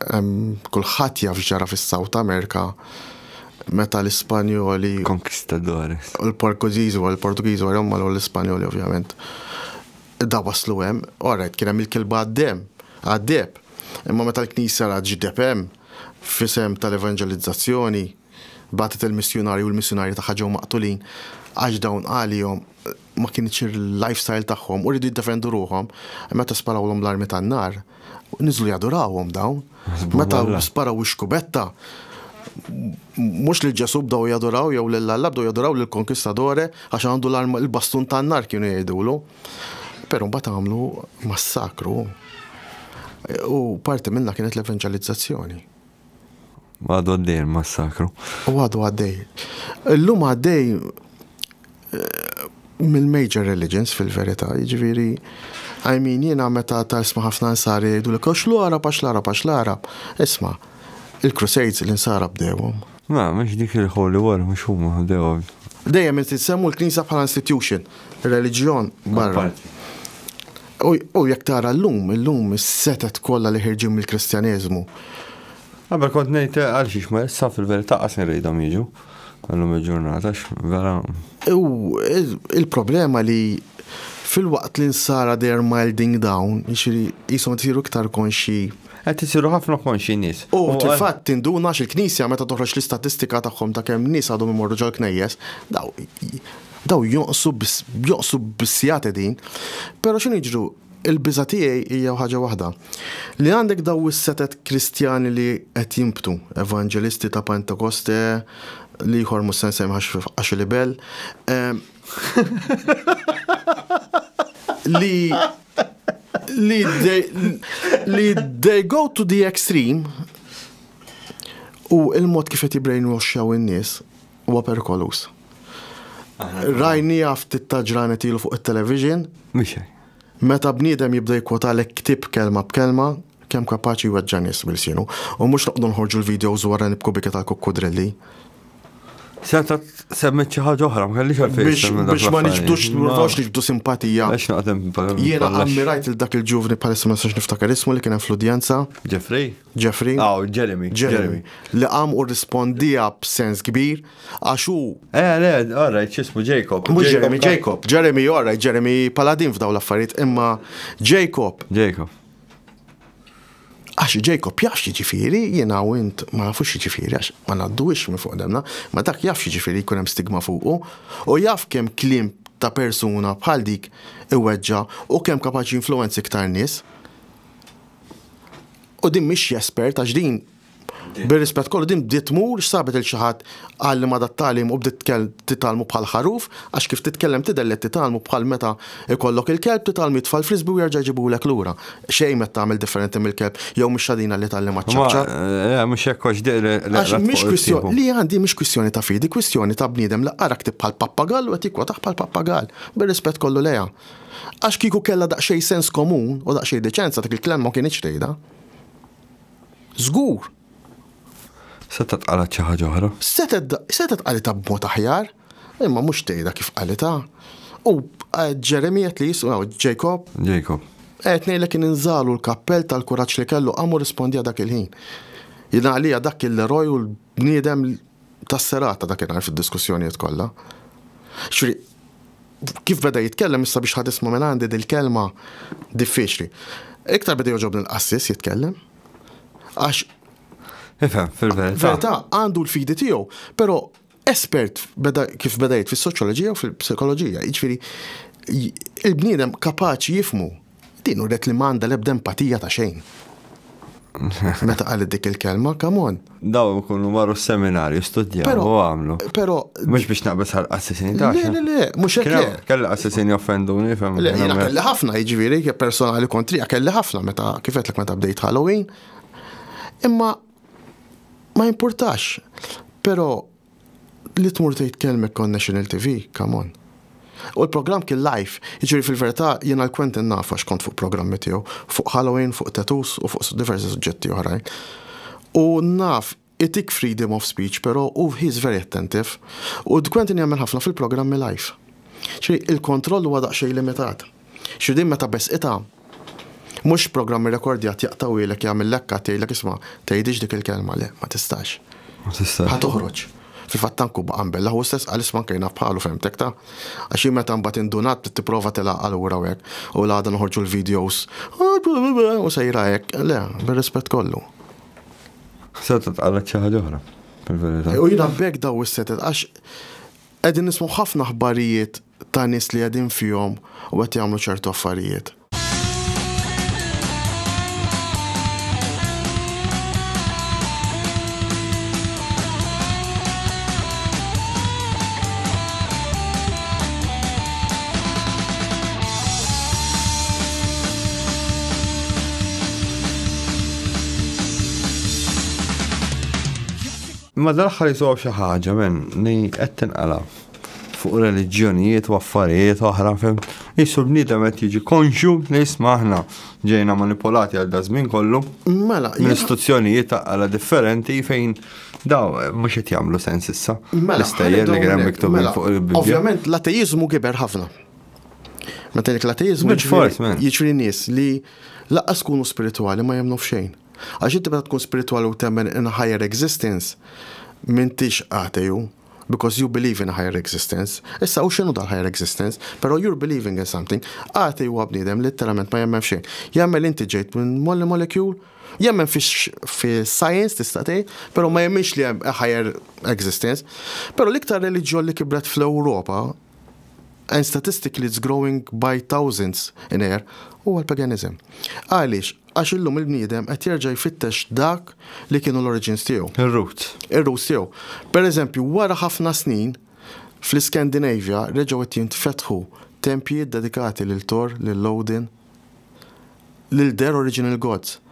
Kulħadd jaf ġara fis-South America meta l-Ispanjoli Conquistadores. U l-Portugiżi huma l-Ispanjoli ovvjament. Da waslu hemm, orajt kien hemm il-kilba għaddeb. Imma meta l-Knisja ġideb hemm f'isem tal-evanġelizzazzjoni bagħtet il-missjonarji u l-missjonarji tagħha ġew maqtulin għax dawn għalihom ma kienx il-lifestyle tagħhom u rridu jiddefendu ruhom, meta sparawhom l-armi tan-nar, niżlu jadurawhom dawn. Meta sparaw ix-kubetta, mhux li ġesu bdew jaduraw jew lill-Alla bdew jaduraw lill-Konkistadore għax għandu l-arma l-bastun tan-nar kienu jgħidulu. Però mbagħad għamlu massakru. U parti minnha kienet l-evanġelizzazzjoni. Għadu għaddej il-massakru. U għadu għaddej. L-lum għaddej mill-major religions fil-verità, jiġifieri jiena meta isma' ħafna nsari jgħidu l-ek għax l-Arab. Isma' il-Crusades l-insara bdewhom. Ma, mhux dik il-Holy War, mhux huma bdewhom. Dejjem tissemmu l-Knisja bħala institution, ir-reliġjon barra. U jekk tara l-lum is-setet kollha li ħirġu mill-Kristjaneżmu. Għabel kont ngħid għal xiex ma issa fil-verità qasni rridhom jiġu. Għallum il-ġurnata, vera. U il-problema li fil-waqt li nsara they're milding down, jisom tisiru iktar konxi. Tisiru ħafna konxi nies. U fil-fatt tinduna il-Knisja meta toħroġ l-istatistika tagħhom ta' kemm nies għadhom imorru ġol knejjes, daw jonqsu bissijat din. Però x'in jiġru il-biża' tiegħi hija ħaġa waħda. Li għandek daw is-setet Kristjani li qed jimbtu, evanġelisti ta' Pentekoste, li jħor mussen sejm għax libel, li they go to the extreme u il-mod kif qed jibbrainwashjaw in-nies huwa perikolus. Rajni ftit ta' ġranet ilu fuq it-television. Meta bniedem jibda jkwotalek ktib kelma b'kelma, kemm kapaċi jweġġa' nies bil-sienu, u mhux noqdu nħorġu l-videos wara nibku bika tal-kukkudrilli. Senta semmet xi ħaġa oħra, ma kellix għalfejn. Biex ma niġbdu simpatija. Jiena ammirajt il-dak il-ġuvni bħalissa ma nistax niftakar ismu li kien hemm fl-udjenza. Jeffrey. Jeremy. Li qam u rispondija b'sens kbir għax hu. Le, alright, x'ismu Jacob. Mhux Jacob. Jeremy Paladin f'daw l-affarijiet, imma Jacob. Għax Jacob jafx jiġifieri, jiena u int ma nafux jiġifieri għax ma ngħadduhiex minn fuq demna, ma dak jafx jiġifieri jkun hemm stigma fuqu u jaf kemm kliem ta' persuna bħal dik iweġġa' u kemm kapaċi influenzi iktar nies. U din mhix espert għax din bir-rispett kollu din bdiet tmur x'sabet il xi ħadd għalli ma dat-tagħlim u bdiet titalmu bħal ħaruf għax kif titkellem tidher titalmu bħal meta ikollok il-kelb titalmu jitfal frisbee u jerġa' jġibulek lura. Xejn meta tagħmel differenti mill-kelb jew mhix xadina li tgħallem ċabċab. Mhux hekk għax mhix kwistjoni li għandi mhix kwistjoni ta' fidi, kwistjoni ta' bniedem li qara ktib bħal pappagall u qed jikwotaħ bħal pappagall. Bir-rispett kollu lejha. Għax kieku kellha daqsxejn sens komun u daqsxejn deċenza dik il-klem ma kienx tgħidha. Żgur. Setet qalet xi ħaġa oħra? Setet qalita b'mod aħjar, imma mhux tgħidha kif qalita. U Jeremy qed li jismu Jacob. Qed ngħidlek kien inżalu l-kappell tal-kuraġġ li kellu qam u rispondija dak il-ħin. Jiena għalija dak il-eroj u l-bniedem tas-serata dak kien fid-diskussjonijiet kollha. Kif beda jitkellem issa biex ħadd isma' minn għandi dil-kelma diffiċli. Iktar beda joġobni l-qassis jitkellem. Għax fil-verità għandu l-fidi tiegħu, però espert kif bedajt fis-soċjoloġija u fil-psikoloġija, jiġifieri il-bniedem kapaċi jifmu. Din uret li m'għandha l-ebda empatija ta' xejn. Meta qalet dik il-kelma, come on. Daw ikunu marru s-seminarju, studjaw u għamlu. Però mhux biex naqbes għall-qassisini ta' Le, mhux hekk le. Kelli qassisini offenduni, fem. Jiena kelli ħafna, jiġifieri personali kontrija kelli ħafna meta kif qedlek meta bdejt Halloween. Imma ma importax, pero li tmur tgħid kelmek kon National TV, come on. U l-programm kien live, jiġri fil-verità jiena l-Quentin naf għax kont fuq programmi tiegħu, fuq Halloween, fuq tattoos u fuq diversi suġġetti oħrajn. U naf itik freedom of speech, pero he's very attentive. U Quentin jagħmel ħafna fil-programmi live. Ġri il-kontroll huwa daqsxejn limitat. X'din meta besqita mhux programmi rekordjat jaqtaw ilek jagħmel lekka tgħidlek isma' tgħidix dik il-kelma le, ma tistax. Ħatoħroġ. Fil-fattanku baqambella hu stess għal isma' kejna bħalu fehmtek ta' għax meta mbagħad indunat tipprova tilaqgħal ura hekk u l-għada noħorġu l-videos u sejra hekk. Le, bir-rispett kollu. Setet qalet xi ħaġa oħra. U jiena bekk daw is-setet għax qegħdin nismu ħafna aħbarijiet ta' nies li qegħdin fihom u qed jagħmlu ċertu affarijiet. Ma dal-axħar jisuaw xi ħaġa men li qed tinqala fuq reliġjonijiet u affarijiet oħra fem. Jissu bniedem qed jiġi konxu li isma' aħna ġejna manipolati għal dażmin kollu. Mela, L-istituzzjonijiet għala differenti fejn daw mhux qed jagħmlu sens issa. L-istejjer li kien miktubin fuq il-Bibja. Ovvjament l-ateizmu kiber ħafna. Meta dik l-ateizmu jiġri nies li laqqas kunu spirituali ma jemnu f'xejn. Għax inti meta tkun spirituali u temmen in a higher existence m'intix ateju. Because you believe in a higher existence. Issa u xinu dal-higher existence, pero you're believing in something. Għati u għabnidem, literalment ma jemmen fxejn. Jemmel inti ġejt minn molecule, jemmen fi science tistatej, pero ma jemmenx li a higher existence. Pero liktar reliġjon li kibret fl-Europa, and statistically it's growing by thousands in air, u għal-paganism. Għalix, għax illum il-bniedem qed jerġa' jfittex dak li kienu l-origins tiegħu. Ir-roots tiegħu. Pereżempju, wara ħafna snin fl-Skandinavja reġgħu qed jintfetħu tempji dedikati lil Thor, lil Odin, lil their original gods.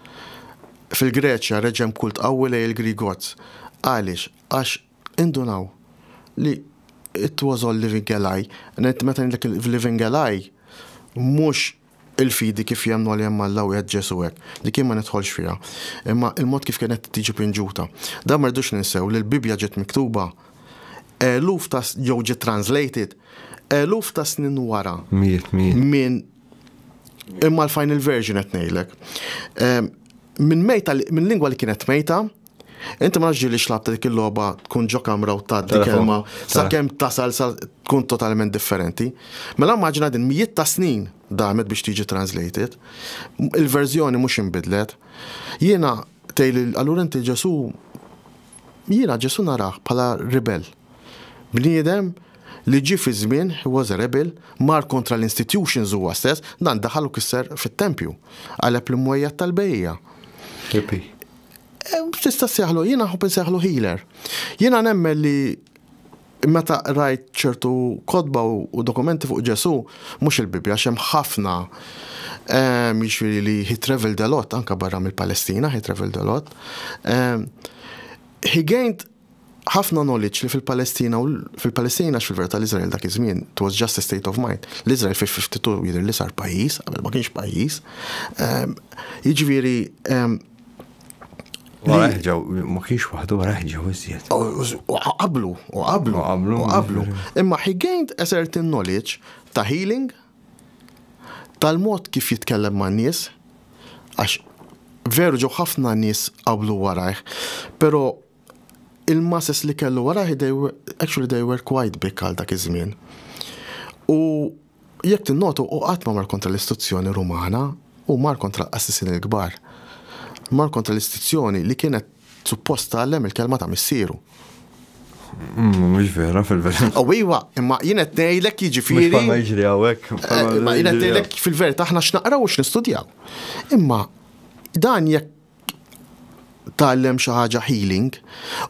Fil-Greċja reġgħu kult qawwi lejn il-Greek gods. Għaliex għax indunaw li it was all living ally. Meta ngħidlek living ally mhux il-fidi kif jemnu għal jemma l-law jadġesu għek, li kien ma nidħolx fija. Imma il-mod kif kienet tiġi pinġuta. Da mardux ninsew li l-Bibja ġet miktuba, eluf ta' jew ġet translated, eluf ta' snin wara. Min imma l-final version qed ngħidlek. Min lingwa li kienet mejta, inti ma ġili xlabta dik il-logħba tkun ġo kamra u tgħaddi kelma sakemm tasal tkun totalment differenti. Mela immaġina din mijiet ta' snin damet biex tiġi translated, il-verżjoni mhux inbidlet. Jiena tgħidli allura inti Ġesu narah bħala rebel. Bniedem li ġi fi żmien he was a rebel, mar kontra l-institutions huwa stess, dan daħal u kisser fit-tempju għaleb l-imwejjed tal-bejja. Tista' seħlu, jiena ħobb inseħlu healer. Jiena nemmen li meta rajt ċertu kodba u dokumenti fuq Ġesu, mhux il-Bibja xem ħafna jiġifieri li he traveled a lot, anke barra mill-Palestina, he traveled a lot. He gained ħafna knowledge li fil-Palestina fil-verità l-Iżrael dak iż-żmien, it was just a state of mind. L-Iżrael fil-52 jidher li sar pajjiż, qabel ma kienx pajjiż. Jiġifieri ma kienx waħdu ġew iżjed. U qablu. Imma he gained a certain knowledge ta' healing, tal-mod kif jitkellem ma' nies, għax veru ġew ħafna nies qablu warajh, però il-masses li kellu warajh they were quite big għal dak iż-żmien. U jekk tinnotu u qatt ma mar kontra l-istituzzjoni Rumana u mar kontra l-assassin il-kbar. Mar kontra l-istituzzjoni li kienet supposta għallem il-kelma ta' missieru. Mhux vera fil-verità. Iwa, imma jien qed ngħidlek jiġifieri. Ma jiġri hawnhekk. Imma jien qed ngħidlek fil-verità aħna x'naqraw u x'nistudjaw. Imma dan jekk tgħallem xi ħaġa healing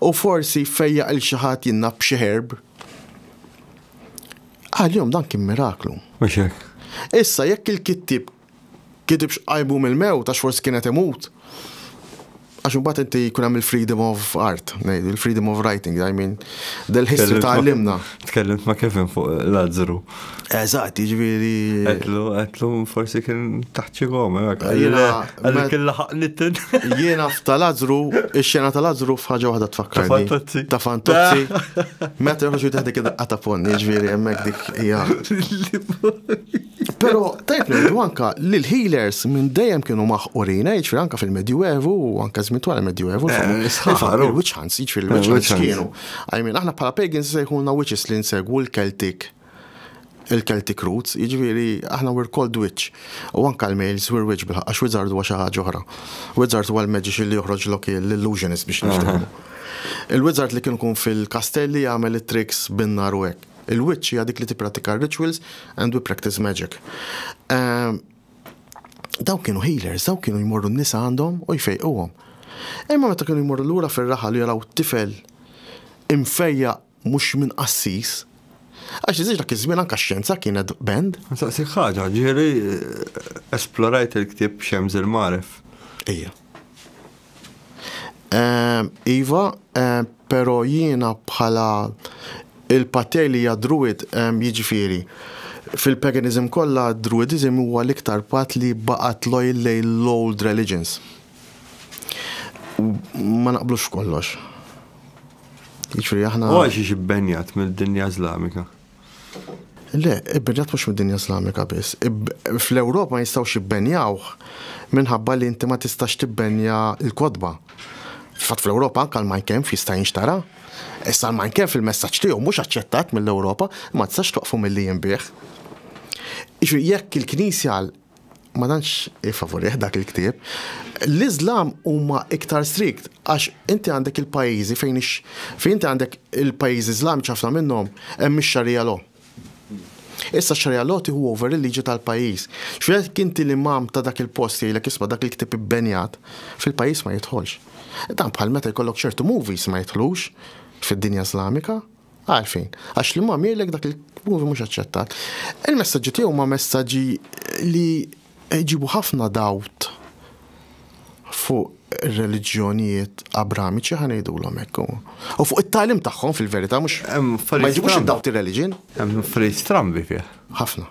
u forsi fejjaq il xi ħadd jinnab b'xi herb. Għal-jom dan kien miraklu. Mhux hekk. Issa jekk il-kittib kitibx qajbu mill-mewt għax forsi kienet imut. Għax imbagħad inti jkun hemm il-freedom of art, il-freedom of writing, I mean, del-history tgħallimna. Tkellimt ma' Kevin fuq Lazzaru. Eżatt, jiġifieri. Qedlu forsi kien taħt xi goma hekk. Għal kien laħaq nitten. Jiena f'ta' Lazzaru, ix-xena ta' Lazzaru f'ħaġa waħda tfakkarni. Ta' Fantozzi. Meta joħroġ taħt dik id-daqqa ta' ponni, jiġifieri hemmhekk dik hija. Però tajt ngħidu anke li l-healers minn dejjem kienu maħqurin, jiġifieri anke fil-Medjuevu u anke żmien twal il-Medjuevu. Il-witch hunts, jiġifieri il-witch hunts kienu. I mean, aħna bħala pagans sejħulna witches li nsegwu il-Celtic roots, jiġifieri aħna were called witch. U anke l-males were witch għax wizard huwa xi ħaġa oħra. Wizard huwa l-magician li joħroġlok l-illusionist biex nifhmu. Il-wizard li kien kun fil-kastelli jagħmel it-tricks bin-nar u hekk. Il-witch hija dik li tippratika rituals and we practice magic. Daw kienu healers, daw kienu jmorru n-nisa għandhom u jfejquhom. Imma meta kienu jmorru lura fir-raħal jaraw tifel imfejja mhux minn qassis. Għax iżiġ dak iż-żmien anke x-xjenza kienet band. Saqsi ħaġa, ġieri esplorajt il-ktieb Xemż il-Maref. Ejja. Iva, pero jiena bħala il-patej li hija druid jiġifieri. Fil-paganism kollha druidism huwa l-iktar pat li baqgħet lojl lejn l-old religions. Ma naqblux kollox. Jiġifieri aħna. U għax ibbenjat mill-dinja Islamika. Le, ibbenjat mhux mid-dinja Islamika biss. Fl-Ewropa ma jistgħux jibbenjawh minħabba li inti ma tistax tibbenja l-kodba. Fatt fl-Ewropa anke l-Minecraft jista' jinxtara. Issa l-Minecraft fil-messaġġ tiegħu mhux aċċettat mill-Ewropa, ma tistax toqfu milli jinbih. Jekk il-Knisja ma tantx ifavorih dak il-ktieb, l-Iżlam huma iktar strict għax inti għandek il-pajjiżi fejn inti għandek il-pajjiżi Iżlamiċi ħafna minnhom hemm ix-Xarija law. Issa x-Xarija law tieħu over il-liġi tal-pajjiż. X'jekk inti l-imam ta' dak il-post jgħidlek isma' dak il-ktieb ibbenjat, fil-pajjiż ma jidħolx. Dan bħal meta jkollok ċertu movies ma jidħlux fid-dinja Islamika, għalfejn. Għax l-imam jgħidlek dak il-movie mhux aċċettat. Il-messaġġi tiegħu huma messaġġi li jġibu ħafna dawt fuq ir-reliġjonijiet abramiċi ħanejdulhom hekk. U fuq it-tagħlim tagħhom fil-verità mhux ma jġibux id-dawt ir-reliġin. Hemm affarijiet strambi fih. Ħafna.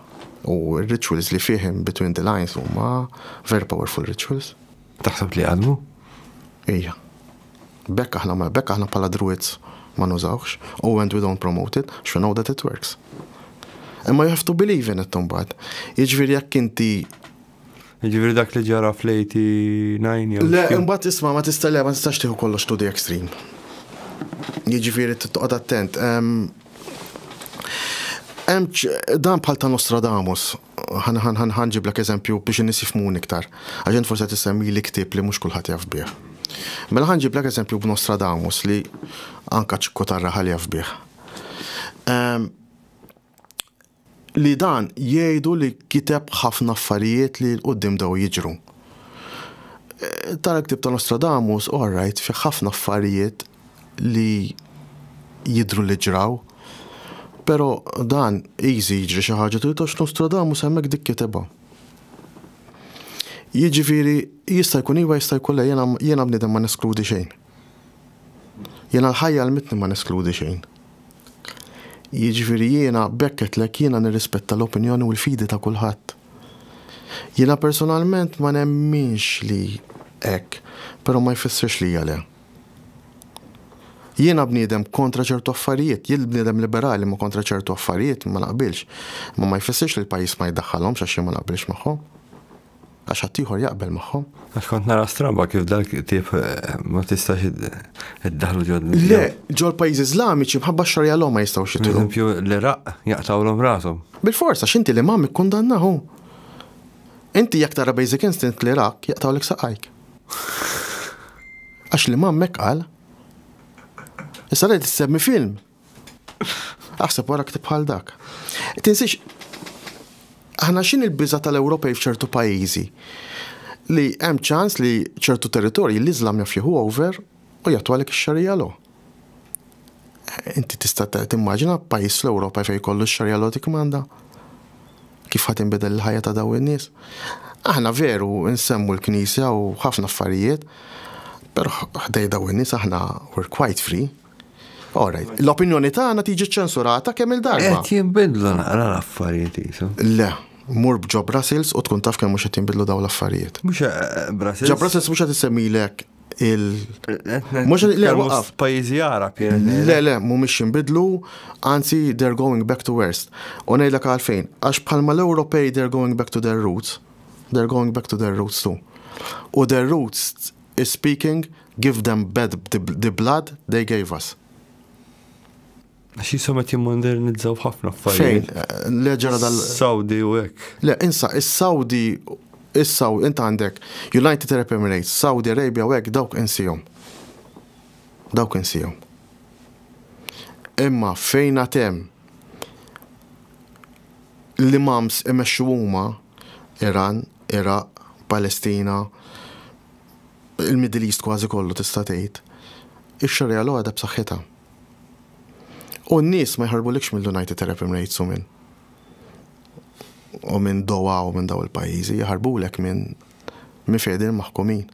U r-rituals li fihim between the lines huma very powerful rituals. Taħseb li għadmu? Ija. Bekk aħna bħala druids ma nużawx, and we don't promote it, we know that it works. Imma you have to believe in it mbagħad. Jiġifieri jekk inti Jiġifieri dak li ġara fl-89 jew. Le, imbagħad isma' ma tistax tieħu kollox to the extreme. Jiġifieri toqgħod attent. Dan bħal ta' Nostradamus, ħanġiblek eżempju biex in-nies jifhmun iktar. Għax forsi tissemmi li ktieb li mhux kulħadd jaf bih. Mela ħanġiblek eżempju b'Nostradamus li anka ċikku tarraħal jaf bih. Li dan jgħidu li kiteb ħafna affarijiet li l-qoddim daw jiġru. Tara ktib ta' Nostradamus, all right, fi ħafna affarijiet li jidru li ġraw, pero dan easy jiġri xi ħaġa tgħidx Nostradamus hemmhekk dik kitebha. Jiġifieri jista' jkun iva jista' jkun jiena bniedem ma neskludi xejn. Jiena l-ħajja l-mitni ma neskludi xejn. Jiġifieri jiena bekketlek jiena nirrispetta l-opinjoni u l-fidi ta' kulħadd. Jiena personalment ma nemminx li hekk, però ma jfissirx li le. Jiena bniedem kontra ċertu affarijiet, jien bniedem liberali ma kontra ċertu affarijiet ma naqbilx. Ma jfissirx li l-pajjiż ma jiddaħħalhomx għax jien ma naqbilx magħhom. Għax ħadd ieħor jaqbel magħhom. Għax kont nara stramba kif dak tip ma tistax iddaħlu ġod. Le, ġol pajjiżi Iżlamiċi mħabba x-Xarja law ma jistgħux jitlu. Eżempju l-Iraq jaqtawlhom rashom. Bil-forsa x'inti l-imam ikkundannahu. Inti jekk tara Basic Instinct l-Iraq jaqtawlek saqajk. Għax l-imam mek qal. Issa rrid tissemmi film. Aħseb wara ktib bħal dak. Tinsix aħna x'in il-biża tal-Ewropej f'ċertu pajjiżi li hemm ċans li ċertu territorji l-Iżlam jaf jieħu over u jagħtu għalek ix-Xarija law. Inti tista' timmaġina pajjiż fl-Ewropa fejn jkollu x-Xarija law tikmanda. Kif ħadd inbidel il-ħajja ta' dawn in-nies. Aħna veru nsemmu l-Knisja u ħafna affarijiet, però ħdej dawn in-nies aħna we're quite free. All right. L-opinjoni tagħna tiġi ċensurata kemm il-darba. Qed jinbidlu naqra l-affarijiet isu. Le, mur b'Ġo Brussels u tkun taf kemm mhux qed jinbidlu dawn l-affarijiet. Mhux Brussels. Ġo Brussels mhux qed isemmilek Mhux pajjiżi Arab Le, mhumiex jinbidlu, anzi they're going back to worst. U ngħidlek għalfejn, għax bħalma l-Ewropej they're going back to their roots. They're going back to their roots too. U their roots is speaking, give them the blood they gave us. Għax jisomet jimmodernizzaw ħafna affarijiet. Fejn? Leġera Saudi u hekk. Le, insa, is-Saudi, inta għandek United Arab Emirates, Saudi Arabia u hekk dawk insihom. Dawk insihom. Imma fejn hemm l-imams imexxu huma Iran, Iraq, Palestina, il-Middle East kważi kollu tista' tgħid. Ix-Xarja law għadha b'saħħitha. U n-nies ma jħarbulikx mill-United Arab Emirates u minn Doha u minn daw il-pajjiżi, jħarbulek minn fejn maħkumin.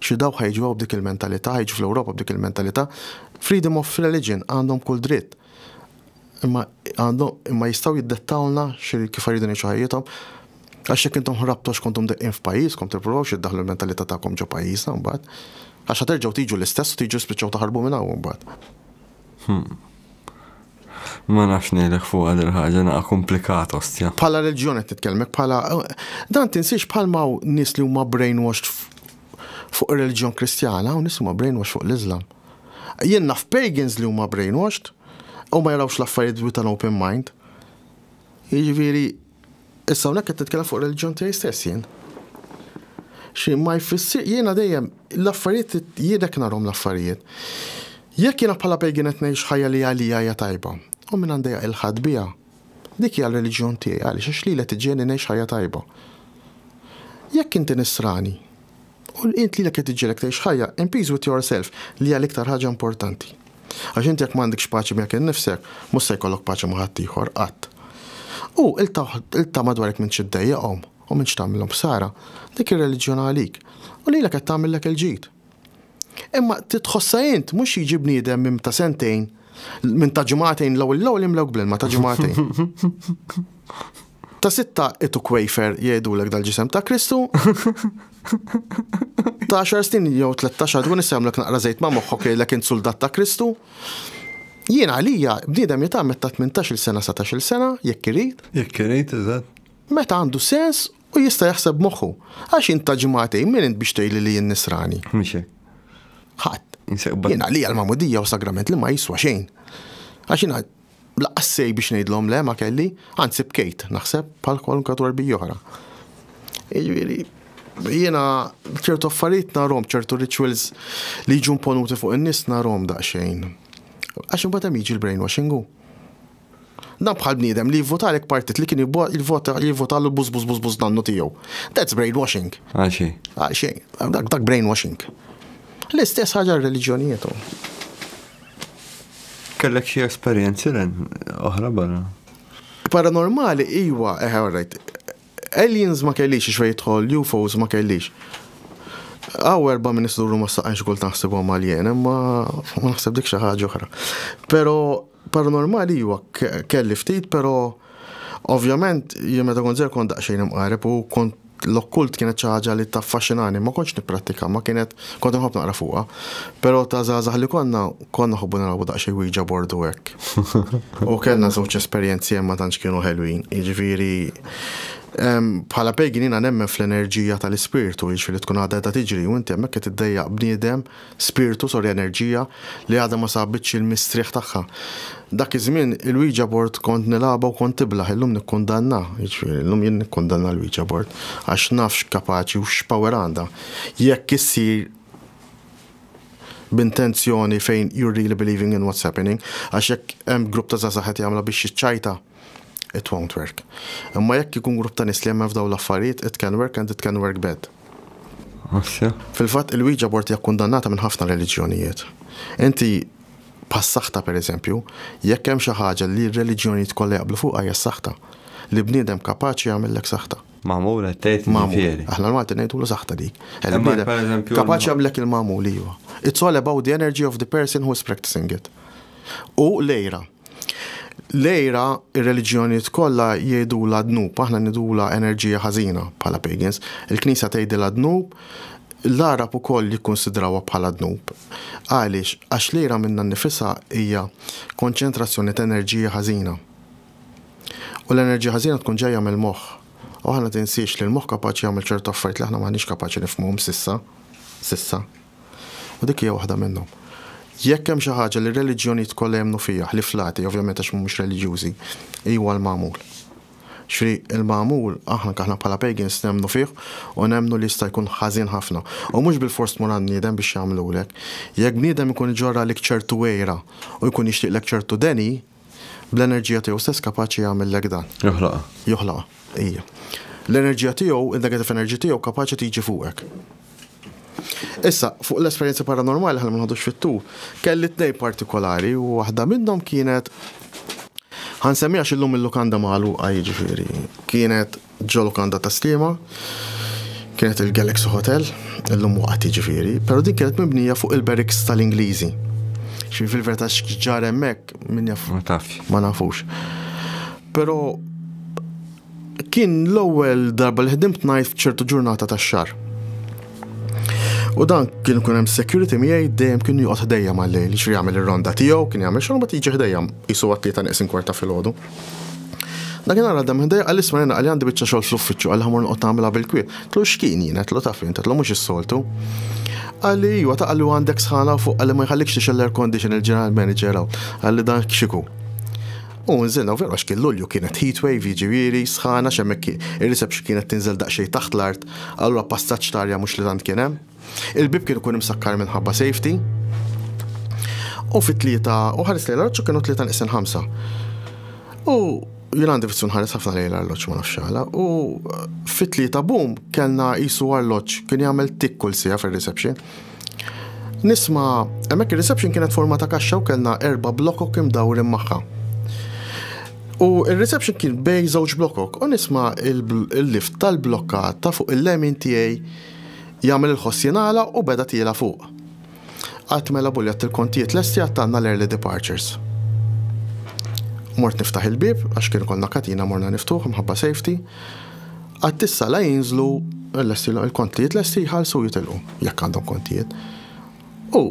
xi daw ħajġu b'dik il-mentalità, ħajġu fl-Ewropa b'dik il-mentalità, freedom of religion għandhom kull dritt. Imma jistgħu jiddettawna kif iridu ngħixu ħajjithom, għax jekk intom ħrabtox kontom deqqin f'pajjiżkom tipprovawx iddaħħlu l-mentalità tagħkom ġo pajjiżna mbagħad. Għax terġgħu tiġu l-istess u tiġu spiċċaw taħarbu minn hawn mbagħad. Ma nafx ngħidlek fuq għad il-ħaġa naqa' komplikat ostja. Bħala reliġjoni qed titkellmek bħala dan tinsiex bħalma nies li huma brainwashed fuq ir-reliġjon Kristjana u nies huma brainwashed fuq l-Iżlam. Jien naf pagans li huma brainwashed u ma jarawx l-affarijiet with an open mind. Jiġifieri issa hawnhekk qed titkellem fuq reliġjon tiegħi stess jien. Xi ma jfissir jiena dejjem l-affarijiet jiedek narhom l-affarijiet. Jekk jiena bħala pagan qed ngħix ħajja li għalija hija tajba, u minn għandejja il-ħadd biha. Dik hija l-reliġjon tiegħi għaliex għax lilha tiġġielni ngħix ħajja tajba. Jekk inti nisrani u int lilek qed tiġġielek tgħix ħajja in peace with yourself li hija l-iktar ħaġa importanti. Għax inti jekk m'għandekx paċi miegħek innifsek, mhux se jkollok paċi ma' ħadd ieħor qatt. U ilta madwarek minn xiddejjaqhom u minn x'tagħmilhom b'sara, dik ir-reliġjon għalik u lilek qed tagħmellek il-ġid. Imma titħossa int mhux jiġi bniedem minn ta' sentejn minn ta' ġimagħtejn l-ewwel imlewk bl-ilma ta' ġimagħtejn. Ta' sitta itu kwejfer jgħidulek dal-ġisem ta' Kristu. Ta' 10 snin jew 13 dwar isemlek naqra żejt ma' moħħok jgħidlek int soldat ta' Kristu. Jien għalija bniedem jitgħamel ta' 18-il sena 17-il sena jekk irid. Jekk irid eżatt. Meta għandu sens u jista' jaħseb moħħu. Għax int ta' ġimagħtejn min int biex tgħidli li jien nisrani. Mhix hekk. Ħadd. Jien għalija l-mamudija u sagrament li ma jiswa xejn. Għax jiena laqqassej biex ngħidlhom le ma kelli, anzi bkejt naħseb bħal kwalunkwe twarbija oħra. Jiġifieri jiena ċertu affarijiet narhom, ċertu rituals li jiġu imponuti fuq in-nies narhom daqsxejn. Għax imbagħad hemm jiġi l-brainwashing hu. Dan bħal bniedem li jivvotalek partit li kien jivvotalu buż dannu tiegħu. That's brainwashing. Għaxejn. Dak brainwashing. L-istess ħaġa r-reliġjonijiet. Kellek xi esperjenzi oħra barra? Paranormali iwa, right. Aliens ma kellix xi jidħol, UFOs ma kellix. Erba' minn isduru ma saqajx kult naħsibhom għalien, imma ma naħseb dik xi ħaġa oħra. Però paranormali iwa kelli ftit, però ovvjament jien meta kont żgħir kont daqsxejn imqareb u kont l-okkult kienet xi ħaġa li taffaxxinani, ma kontx nipprattika, ma kienet kont inħobb naqra fuqha. Però ta' żgħażagħ li konna ħobbu naraw daqsxejn Ouija board u hekk. U kellna żewġ esperjenzi hemm ma tantx kienu ħelwin. Jiġifieri bħala pagan jiena nemmen fl-enerġija tal-ispirtu, jiġifieri tkun għadha tiġri u inti hemmhekk qed iddejjaq bniedem spiritu enerġija li għadha ma sabitx il-mistrieħ tagħha. Dak iż-żmien il-Ouija board kont nilagħba u kont tiblaħ, illum nikkundanna, jiġifieri illum jien nikkundanna l-Ouija board għax nafx kapaċi u x'power għandha. Jekk issir b'intenzjoni fejn you're really believing in what's happening, għax jekk hemm grupp ta' żgħażagħ qed jagħmilha biex jiċċajta, it won't work. Imma jekk ikun grupp ta' nies li hemm f'dawn l-affarijiet, it can work and it can work bad. Fil-fatt il-Ouija board hija kundannata minn ħafna reliġjonijiet. Inti pas-saħta pereżempju, jekk hemm xi ħaġa li r-reliġjonijiet kollha jaqblu fuqha hija s-saħta. Li bniedem kapaċi jagħmellek saħta. Magħmul qed tgħid jiġifieri. Aħna l-Malti ngħidulu saħta dik. Kapaċi jagħmellek il-magħmul iewa. It's all about the energy of the person who is practicing it. U lejra. Lejra ir-reliġjonijiet kollha jgħidula dnub, aħna ngħidula enerġija ħażina bħala pagans. Il-Knisja tgħidilha dnub, l-Arab ukoll jikkonsidrawha bħala dnub. Għaliex għax lejra minnha nnifisha hija konċentrazzjoni ta' enerġija ħażina. U l-enerġija ħażina tkun ġejja mill-moħħ. U aħna tinsiex li l-moħħ kapaċi jagħmel ċertu affarijiet li aħna m'għandniex kapaċi nifhmuhom sissa. U dik hija waħda minnhom. Jekk hemm xi ħaġa li r-reliġjonijiet kollha jemmnu fiha, ħliflati, ovvjament għax mhumiex reliġjużi, huwa l-magħmul. Xri il-magħmul aħna bħala pagans nemmnu fih u nemmnu li jista' jkun ħażin ħafna. U mhux bil-fors tmur għand bniedem biex jagħmlulek. Jekk bniedem ikun iġorralek ċertu wejra u jkun jixtieqlek ċertu deni, bl-enerġija tiegħu stess kapaċi jagħmellek dan. Joħloqha. Hija. L-enerġija tiegħu, id-negative enerġija tiegħu kapaċi tiġi fuqek. Issa, fuq l-esperjenza paranormali ħalma nħodux fit-tu, kelli tnej partikolari u waħda minnhom kienet ħansemmija xillum il-lukanda magħluqa jiġifieri. Kienet ġo lukanda ta' Sliema, kienet il-Galaxy Hotel, l-lum waqti ġifiri, pero din kienet mibnija fuq il-barracks tal-Ingliżi. Xi fil-verità x'ġar hemmhekk min jaf ma nafux. Pero kien l-ewwel darba li ħdimt ngħid f'ċertu ġurnata tax-xahar. U dan kien ikun hemm security miegħi dejjem kien joqgħod ħdejja mal-lejl, xi jagħmel ir-ronda tiegħu, kien jagħmel xogħol ma tiġi ħdejja qisu għat-tlieta neqsin kwarta filgħodu. Dakin għara dam ħdejja għal isma' għalli għandi biċċa xogħol fl-uffiċċju għal ħamur noqgħod nagħmilha bil-kwiet. Tlu x'kien jien qed taf jien tlu mhux is-soltu. Għalli iwa ta' għalli għandek sħana fuq għalli ma jħallikx tixel air condition il-general manager għalli dan xiku. U nżilna, u veru għax kien Lulju kienet heatwave, ġivieri, sħana, xemmek il-reception kienet tinżel daqxej taħt l-art, allura passaġġ tarja mhux li tant kien hemm. Il-bib kien ikun imsakkar minħabba safety. U fit-tlieta, u ħares lejla l-arloġġ kienu 3:5. U jien għandi fitsun ħares ħafna lejla l-arloġġ ma nafx għala. U fit-tlieta boom kellna qisu arloġġ kien jagħmel tikk kull sija fir-reception. Nisma' hemmhekk ir-reception kienet forma ta' kaxxa u kellna 4 blokkok imdawrin magħha. U il-reception kien bej żewġ blokkok, u nisma' il-lift tal-blokka ta' fuq il-lemin tiegħi jagħmel il-ħoss jingħala u beda tiela fuq. Qatt mela buljat il-kontijiet lesti għattanna l-early departures. Mort niftaħ il-bib, għax kien konna katina morna niftuħ mħabba safety, għattissa la jinżlu il-kontijiet lesti jħallsu jitilqu, jekk għandhom kontijiet. U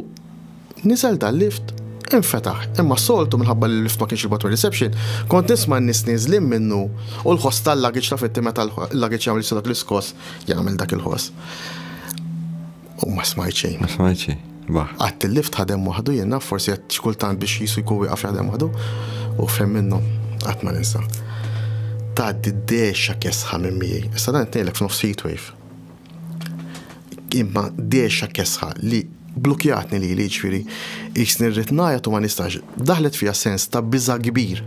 niżel dal-lift infetaħ, imma soltu minħabba l-lift ma kienx il-bottom reception, kont nisma' n-nies nieżlin minnu u l-ħoss tal-luggage ta' fitti meta l-luggage jagħmel dak l-iskos jagħmel dak il-ħoss. U ma smajt xejn. Ma smajt xejn. Għadt il-lift ħadem waħdu jenna, forsi għadt xkultant biex jisu jkun wieqaf jaħdem waħdu, u fem minnu, għadd ma ninsa. Ta' d-dexa kesħa minn miegħi. Issa dan tnejlek f'nofs heatwave. Imma dexa kesħa li blukjatni li ġifieri jisni rritnajat u ma nistax. Daħlet fija sens ta' biża' kbir.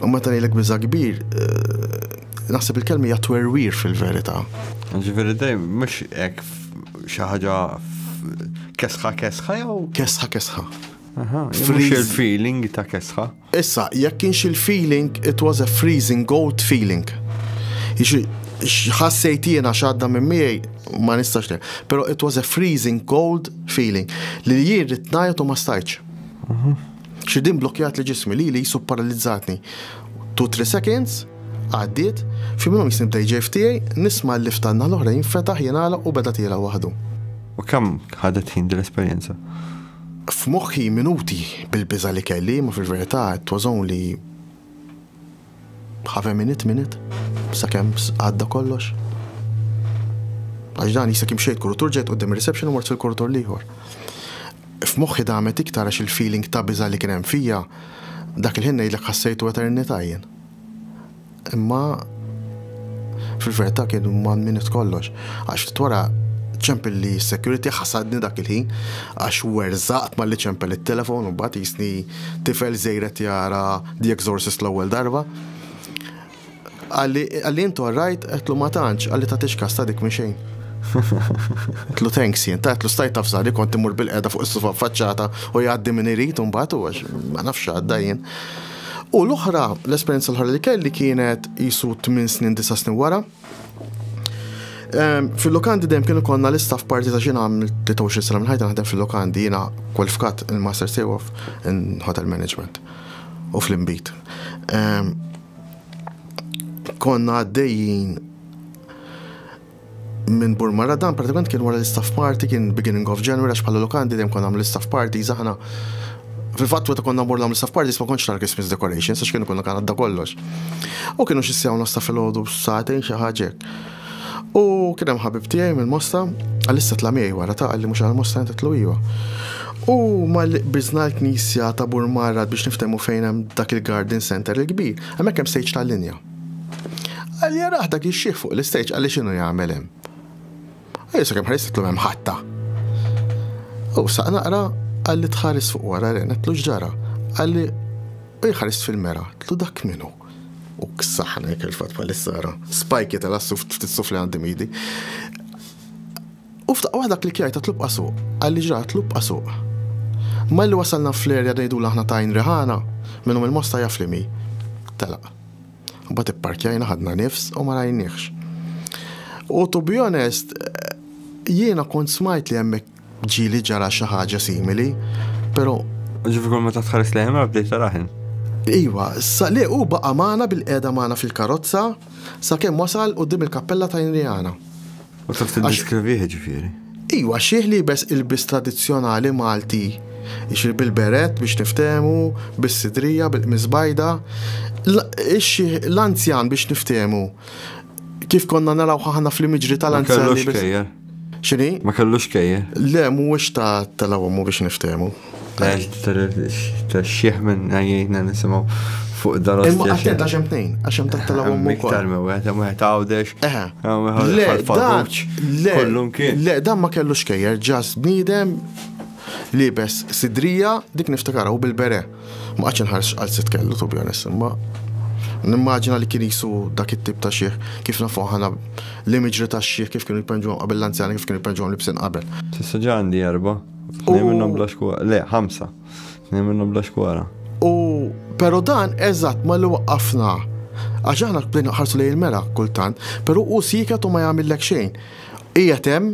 U meta ngħidlek biża' kbir, naħseb il-kelma hija twerwir fil-verità. Ġifieri dejjem mhux hekk xi ħaġa kesħa jew? Kesħa. Mhux il-feeling ta' kesħa. Issa, jekk kienx il-feeling, it was a freezing cold feeling. Ħassejt jiena x'għadda minn miegħi ma nistax le, però it was a freezing cold feeling li jien rid ngħid u ma stajtx. Xi din blokkjat li ġismi li jisu paralizzatni. 2-3 seconds għaddiet, fi minnhom jisnibda jġef tiegħi, nisma' l-lift tagħna l-oħra jinfetaħ jingħalaq u beda tiela waħdu. U kemm ħadet ħin l-esperjenza? F'moħħi minuti bil-biża li kelli, ma fil-verità it was only half a minute, sakemm għadda kollox. Għax dan jista' kemm xejn kurutur ġejt qudiem ir-reception u mort fil-kurutur liħor. F'moħħi damet iktar għax il-feeling ta' biża li kien hemm fija, dak il-ħin ngħidlek ħassejtu eternità jien. Imma fil-verità kienu man minut kollox. Għax twara ċempel li security ħasadni dak il-ħin għax werzaqt ma li ċempel il-telefon u bat jisni tifel zejret jara The Exorcist l-ewwel darba. Għalli intu għarrajt, għetlu ma tantx, għalli ta' tixkas ta' dik minn xejn. Għetlu thanks jien, ta' għetlu stajt tafżari kont imur bil-qeda fuq is-sufa faċċata u jgħaddi minn irid un batu għax ma nafx għadda jien. U l-oħra, l-esperienza l-ħra li kelli kienet jisu 8 snin 9 snin wara. Fil-lokandi dejjem kienu konna l-istaff party ta' xina għamil 23 sena minn ħajta naħdem fil-lokandi jiena kwalifikat il-Master Sewa in Hotel Management u fl-imbit. Konna għaddejjin minn Burmara dan pratikament kien wara l-istaff party kien beginning of January għax bħala lokandi dejjem konna għamil l-istaff party aħna fil-fatt weta konna mmur l-staff parties ma kontx tar Christmas decorations għax kienu konna għadda kollox. U kienu xi sjaw staff il-għodu sa'tejn xi ħaġa. U kien hemm ħabib tiegħi mill-Mosta, għalissa tla' miegħi wara ta' għalli mhux għall-Mosta inti tlu iwa. U ma biżna l-Knisja ta' Burmara biex niftehmu fejn hemm dak il-Garden Center il-kbir, hemmhekk hemm stage tal-linja. Għalli jaraħ dak ix-xieħ fuq l-istage għalli x'inhu jagħmel hemm. Issa kemm ħares titlu hemm ħatta. U saq naqra għalli tħares fuq wara netlu x'ġara. Għalli u jħares fil-mera, tlu dak minnu. U ksaħna jek il-fat pal-issara. Spajki tal-assuf ftit-suf li għandim idi. U ftaq waħda klikjajta tlub qasuq. Għalli ġra tlub qasuq. Ma li wasalna fl-erja dejdu laħna tajn riħana minnum il-Mosta jaflimi. Telaq. Bat ipparkjajna ħadna nifs u ma rajniex. U to be honest, jiena kont smajt li hemmhekk ġieli ġara xi ħaġa simili, però Ġifi kol meta tħares li ħemra bdejt taraħin. Iwa, li u baqa' magħna bil-qiegħda magħna fil-karozza sakemm wasal quddiem il-kappella ta' Indrijana. U taf tiddiskrivih ġifieri. Iwa, xieħ li bes il-bis tradizzjonali Malti. Ixir bil-beret biex niftemu, bis-sidrija, bil-mizbajda. L-anzjan biex niftemu. Kif konna naraw ħana fl-imġri tal-anzjan. Ma kellux kejjer. Xini? Ma kellux kejjer. Le, mhuwiex ta' tal-awmu biex niftemu. Ta' xieħ minn għajjena nisimaw fuq daros. Imma għattent għaxem tnejn, għaxem ta' tal-awmu. Miktar me għet għawdex. Le, dan ma kellux kejjer, ġas bnidem li bes sidrija dik niftakaraw bil-bere. Ma għax nħarx għal sit kellu, to be honest, imma nimmaġina li kien jisu dak it-tip ta' xieħ, kif nafu ħana l-imġri ta' xieħ, kif kienu jpenġuħom qabel l-anzjani, kif kienu jpenġuħom libsin qabel. Tissa ġandi 4. Minnom bla xkwara. Le, 5. Minnom bla xkwara. Pero dan eżatt ma li waqqafna. Għax aħna bdejna ħarsu lej il-mera kultant, pero u siket u ma jagħmillek xejn. Ijet hemm.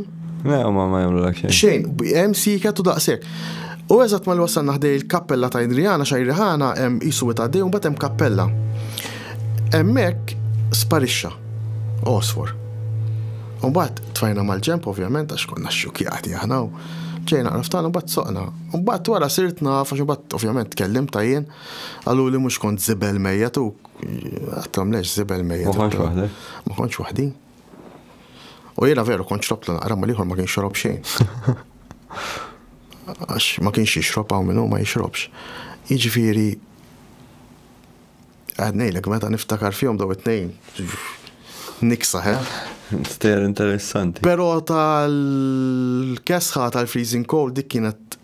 Le, ma jagħmlulek xejn. Xejn, hemm siket u daqshekk. U eżatt ma li wasalna ħdej il-kappella ta' Indrijana xajriħana hemm isu ta' dej u mbagħad hemm kappella. Hemmhekk sparixxa. Osfor. U mbagħad tfajna mal-ġemp ovvjament għax konna xxukjati aħna. ġejna għraftana bat soqna. Bat wara sirt naf, għax bat ovvjament kellim ta' jien, għallu li mux kont zibel mejjet u għattam leġ zibel mejjet. Ma konċ wahdi? Ma konċ wahdi. U jena veru konċ xrob l-naqra ma liħor ma kienx xrob xejn. Għax ma kienx jixrob għaw minnu ma jixrobx. Iġifiri, għadnejlek meta niftakar fjom daw it-nejn. Niksa, he? Ster interessanti. Pero tal-kesħa tal-freezing cold dik kienet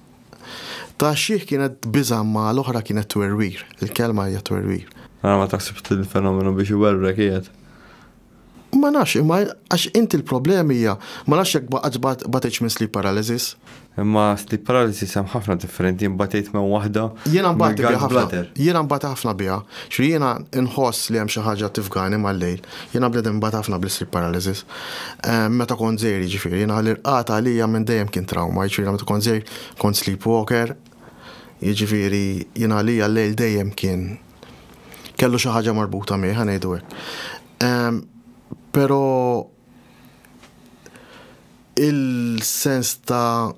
ta' xieħ kienet bizamma, l-oħra kienet twerwir. Il-kelma hija twerwir. Ma taħsib il-fenomenu biex iwerrek jiet? Ma nafx, imma għax inti l-problemi hija, ma nafx jekk bateċ minn sleep paralysis. Imma sleep paralysis hemm ħafna differenti, batejt minn waħda. Jiena mbagħad biha ħafna. Jiena mbagħad ħafna biha. Xi jiena inħoss li hemm xi ħaġa tifgani mal-lejl. Jiena bded imbagħad ħafna bl-sleep paralysis. Meta kont żgħir jiġifieri, jiena l-irqata għalija minn dejjem kien trauma, jiġifieri meta kont żgħir kont sleepwalker. Jiġifieri jiena għalija l-lejl dejjem kien kellu xi ħaġa marbuta miegħi ngħidu hekk. Pero il-sens ta'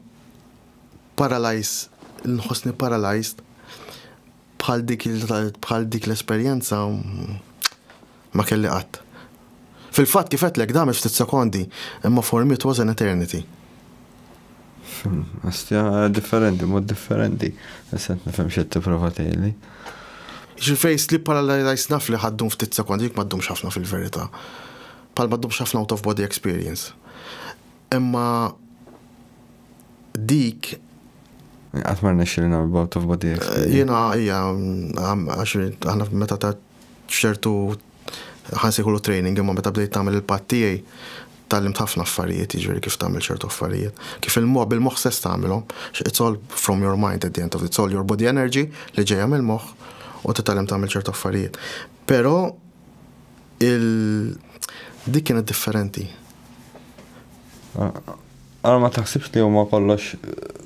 nħossni paralyzed bħal dik l-esperjenza ma kelli qatt. Fil-fatt kifetlek damet ftit sekondi, imma for me it was an eternity. Astja differenti, mod differenti. Essent nifhem x'qed tipprova tgħidli. Ġifej sleep paralyzed naf li ħaddum ftit sekondi, jekk m'għaddumx ħafna fil-verità. Bħal m'għaddumx ħafna out of body experience. Imma dik Għatmar nexxilina out of body experience. Jena, għana meta ta' ċertu ħansiħulu training, imma meta bdejt tagħmel il-patt tiegħi tallimt ħafna affarijiet, jiġifieri kif tagħmel ċertu affarijiet. Kif bil-moħħ stess tagħmelhom, it's all from your mind at the end of it. It's all your body energy li ġejja mill-moħħ u titgħallem tagħmel ċertu affarijiet. Però dik kienet differenti. Għana ma taħsibx li huma kollox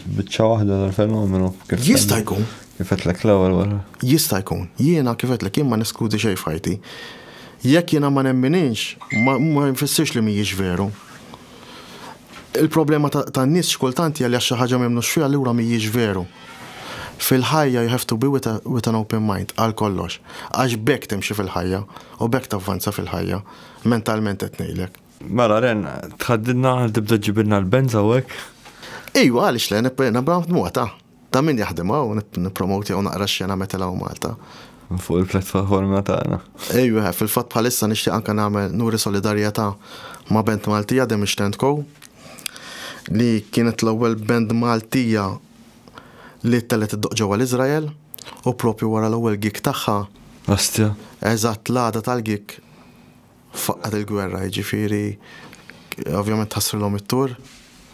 biċċa waħda tal-fenomenu. Jista' jkun. Kifetlek l-ewwel wara. Jista' jkun. Jiena kifetlek jien ma neskludi xejn fajti. Jekk jiena ma nemminix, ma jfissirx li mhijiex veru. Il-problema tan-nies xkultant hija li għax xi ħaġa m'hemmnux fiha allura mhijiex veru. Fil-ħajja you have to be with an open mind għal kollox. Għax bekk timxi fil-ħajja u bekk tavvanza fil-ħajja mentalment qed ngħidlek. Mela Ren, tħaddidna tibda ġibirna l-benza u hekk? Ejwa, għaliex le nibra mwata. Ta' min jaħdimha u nippromoti u naqra x'jena metela u Malta. Fuq il-platforma tagħna. Ejwa, fil-fatt bħalissa nixtieq anke nagħmel nuri solidarjetà ma' band Maltija dem ixtendko li kienet l-ewwel band Maltija li tellet id-doq ġewwa l-Iżrael u propju wara l-ewwel gig tagħha. Astja. Eżatt l-għada tal-gig faqqat il-gwerra, jiġifieri ovvjament ħassrilhom it-tur.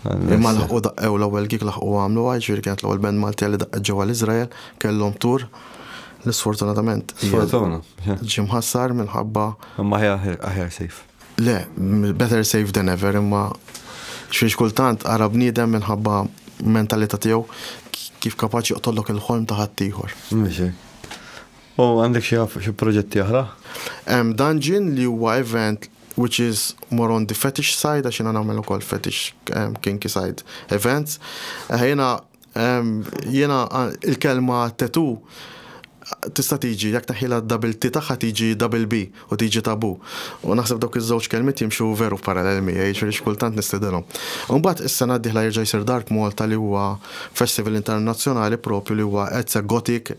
Imma laħqu daqqew l-ewwel gig laħqu għamlu jiġifieri kienet l-ewwel band Maltija li daqqet ġewwa l-Iżrael, kellhom tur li sfortunatament Sfortuna. ġie mħassar minħabba imma aħjar sejf. Le, better safe than ever, imma xiex kultant ara bniedem minħabba mentalità tiegħu kif kapaċi joqtollok il-ħolm ta' ħaddieħor. U għandek xi proġetti oħra? Dungeon li huwa event which is more on the fetish side, għax jiena nagħmel ukoll fetish kinky side events. Jiena il-kelma tattoo tista' tiġi jekk taħilha double T tagħha tiġi double B u tiġi tabu. U naħseb dawk iż-żewġ kelmiet jimxu veru parallel miegħi, ġifieri kultant nistedilhom. U mbagħad is-sena d-dieħla jerġa' jsir Dark Malta li huwa festival internazzjonali propju li huwa Etza Gothic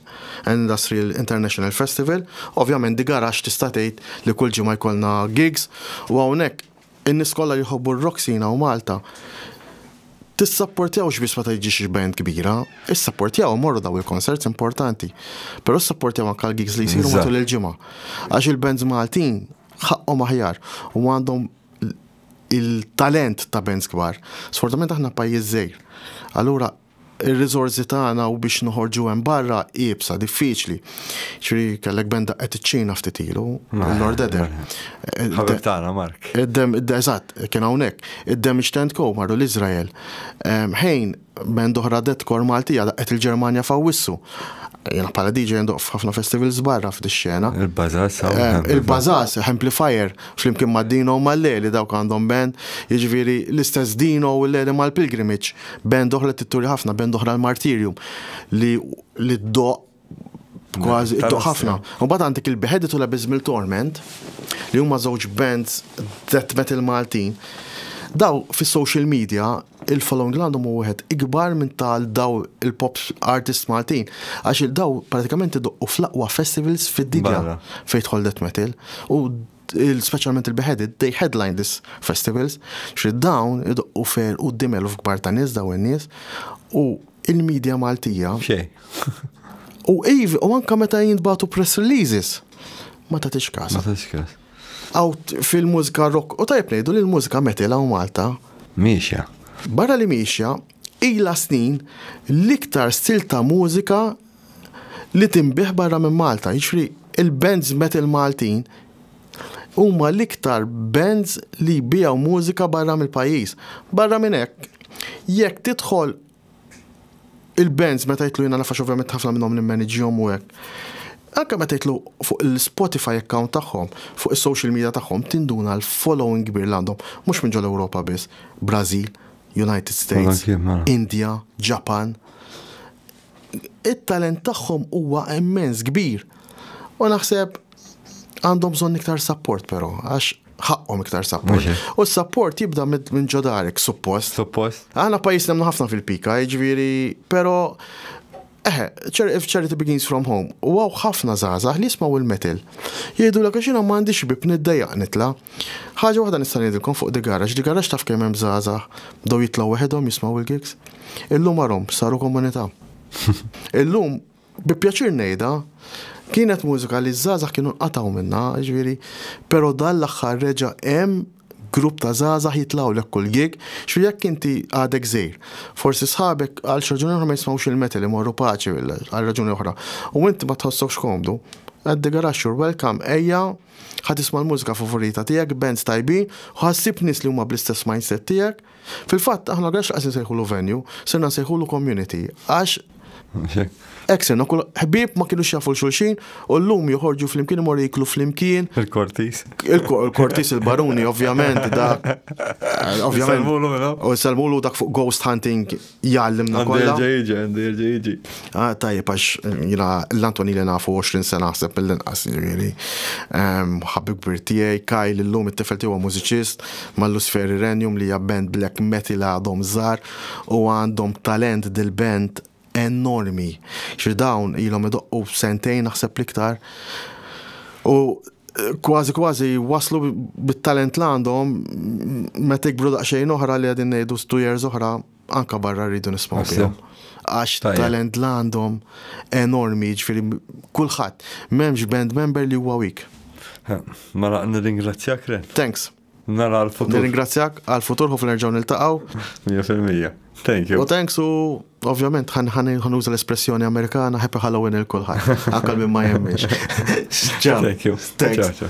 Industrial International Festival. Ovvjament di garax tista' tgħid li kull ġimgħa jkollna gigs u hawnhekk in-nies kollha li jħobbu r-rock scene u Malta tissapportjawx biss ma tiġix band kbira, issapportjaw morru daw il-koncerts importanti. Però issapportjaw anke l-gigs li jsiru matul il-ġimgħa. Għax il-bands Maltin ħaqhom aħjar u għandhom il-talent ta' bands kbar. Sfortunatament aħna pajjiż żgħir. Allura ir-riżorsi tagħna u biex noħorġu hemm barra qiebsa diffiċli. Ġifieri kellek benda qed iċċina ftit ilu, Lord Eder. Ħabib tagħna Mark. Eżatt, kien hawnhekk. Id-Damage Tent Co marru l-Iżrael. Ħejn band oħra deathcore Maltija daqet il-Ġermanja fawissu. Jena bħala DJ jendoq ħafna festivals barra f'dix-xena. Il-Bazas, Amplifier, flimkien ma' Dino u mal-Leli dawk għandhom band, jiġifieri l-istess Dino u l-Leli mal-Pilgrimage, band oħra titturi ħafna, band oħra l-Martyrium, li d-doq kważi id-doq ħafna. U bad għandek il-Beheaded u l-Abysmal Torment, li huma żewġ bands death metal Maltin. Daw fis-social media il-following għandhom u wieħed ikbar minn tal daw il-pop artist Maltin. Għax il-daw pratikament iddoqqu fl-aqwa festivals fid-dinja fejn tħol death metal u specialment il-Beheaded, they headline this festivals. Xi dawn iddoqqu fer u d-dimel u f'kbar ta' nies daw in-nies u il-media Maltija. Xej. U anke meta jintbagħtu press releases ma tagħtix każ. Ma tagħtix każ. Għaw fil-mużika rock, u tajb ngħidu li l-mużika metal u Malta. Miexja. Barra li miexja, ila snin l-iktar stil ta' mużika li timbih barra minn Malta. Jiġri il-bands metal Maltin huma l-iktar bands li bijaw mużika barra mill-pajjiż. Barra minn hekk, jekk tidħol il-bands meta jitlu jiena nafax ovvjament ħafna minnhom nimmanagġihom u hekk. Anke meta jitlu fuq il-Spotify account tagħhom, fuq is-social media tagħhom tinduna l-following kbir għandhom, mhux minn ġol Ewropa biss, Brażil, United States, India, Japan. It-talent tagħhom huwa immens kbir. U naħseb għandhom bżonn iktar support però, għax ħaqhom iktar support. U s-support jibda minn ġodarek, suppost. Għana pajjiż nemnu ħafna fil-pika, jiġifieri, però if charity begins from home, u għaw ħafna zazah li jismaw il-metal. Jgħidu l-għax jina mandi xibib niddejaq nitla. ħaġa waħda nista' ngħidilkom fuq di garax taf kemm hemm zazah bdew jitlaw weħedhom jismaw il-gigs. Illum marhom saru komunità. Illum bi pjaċir ngħidha kienet mużika li żgħażagħ kienu nqataw minnha, ġifieri, però dan l-aħħar reġa' hemm grupp ta' żgħażagħ jitlaw lek kull gig, xi jekk inti għadek żgħir. Forsi sħabek għal xi raġuni oħra ma jismgħux il-metal imorru paċi għal raġuni oħra. U inti ma tħossokx komdu. Għaddi garax you're welcome, ejja ħadd isma' l-mużika favorita tiegħek, bands tajbin, u ħassib nies li huma bl-istess mindset tiegħek. Fil-fatt aħna għax qas nsejħulu venue, sirna nsejħulu community għax Eksen, ħbib ma kienu xjafu l-xulxin u l-lum joħorġu fl-imkien imorru jiklu fl-imkien. Il-Kortis. Il-Kortis il-Baruni, ovvjament, dak. U salmulu dak fuq ghost hunting jallimna kolla. Għandi ġeġi. Tajjeb, għax jina l-Antoni li nafu 20 sena ħseb mill-inqas, ħabib birtijaj, Kyle l-lum it-tifel tiegħu mużiċist, mal-Lucifer Irenium li hija band black metal għadhom żgħar u għandhom talent dil-band enormi. Xir dawn ilhom idoqqu sentejn naħseb liktar. U kważi waslu bit-talent l għandhom meta jkbru daqsxejn oħra li qegħdin ngħidu 2 years oħra anke barra rridu nismgħu bihom. Għax talent l għandhom enormi, ġifieri kulħadd m'hemmx band member li huwa weak. Mela nirringrazzjak Ren. Thanks. Nara għal-futur. Nirringrazzjak għal-futur ħof nerġgħu niltaqgħu. 100%. Thank you. U thanks u ovvjament ħanuża l-espressjoni Amerikana Happy Halloween il-kulħadd. Akal minn ma jemmix. Thank you. Thanks.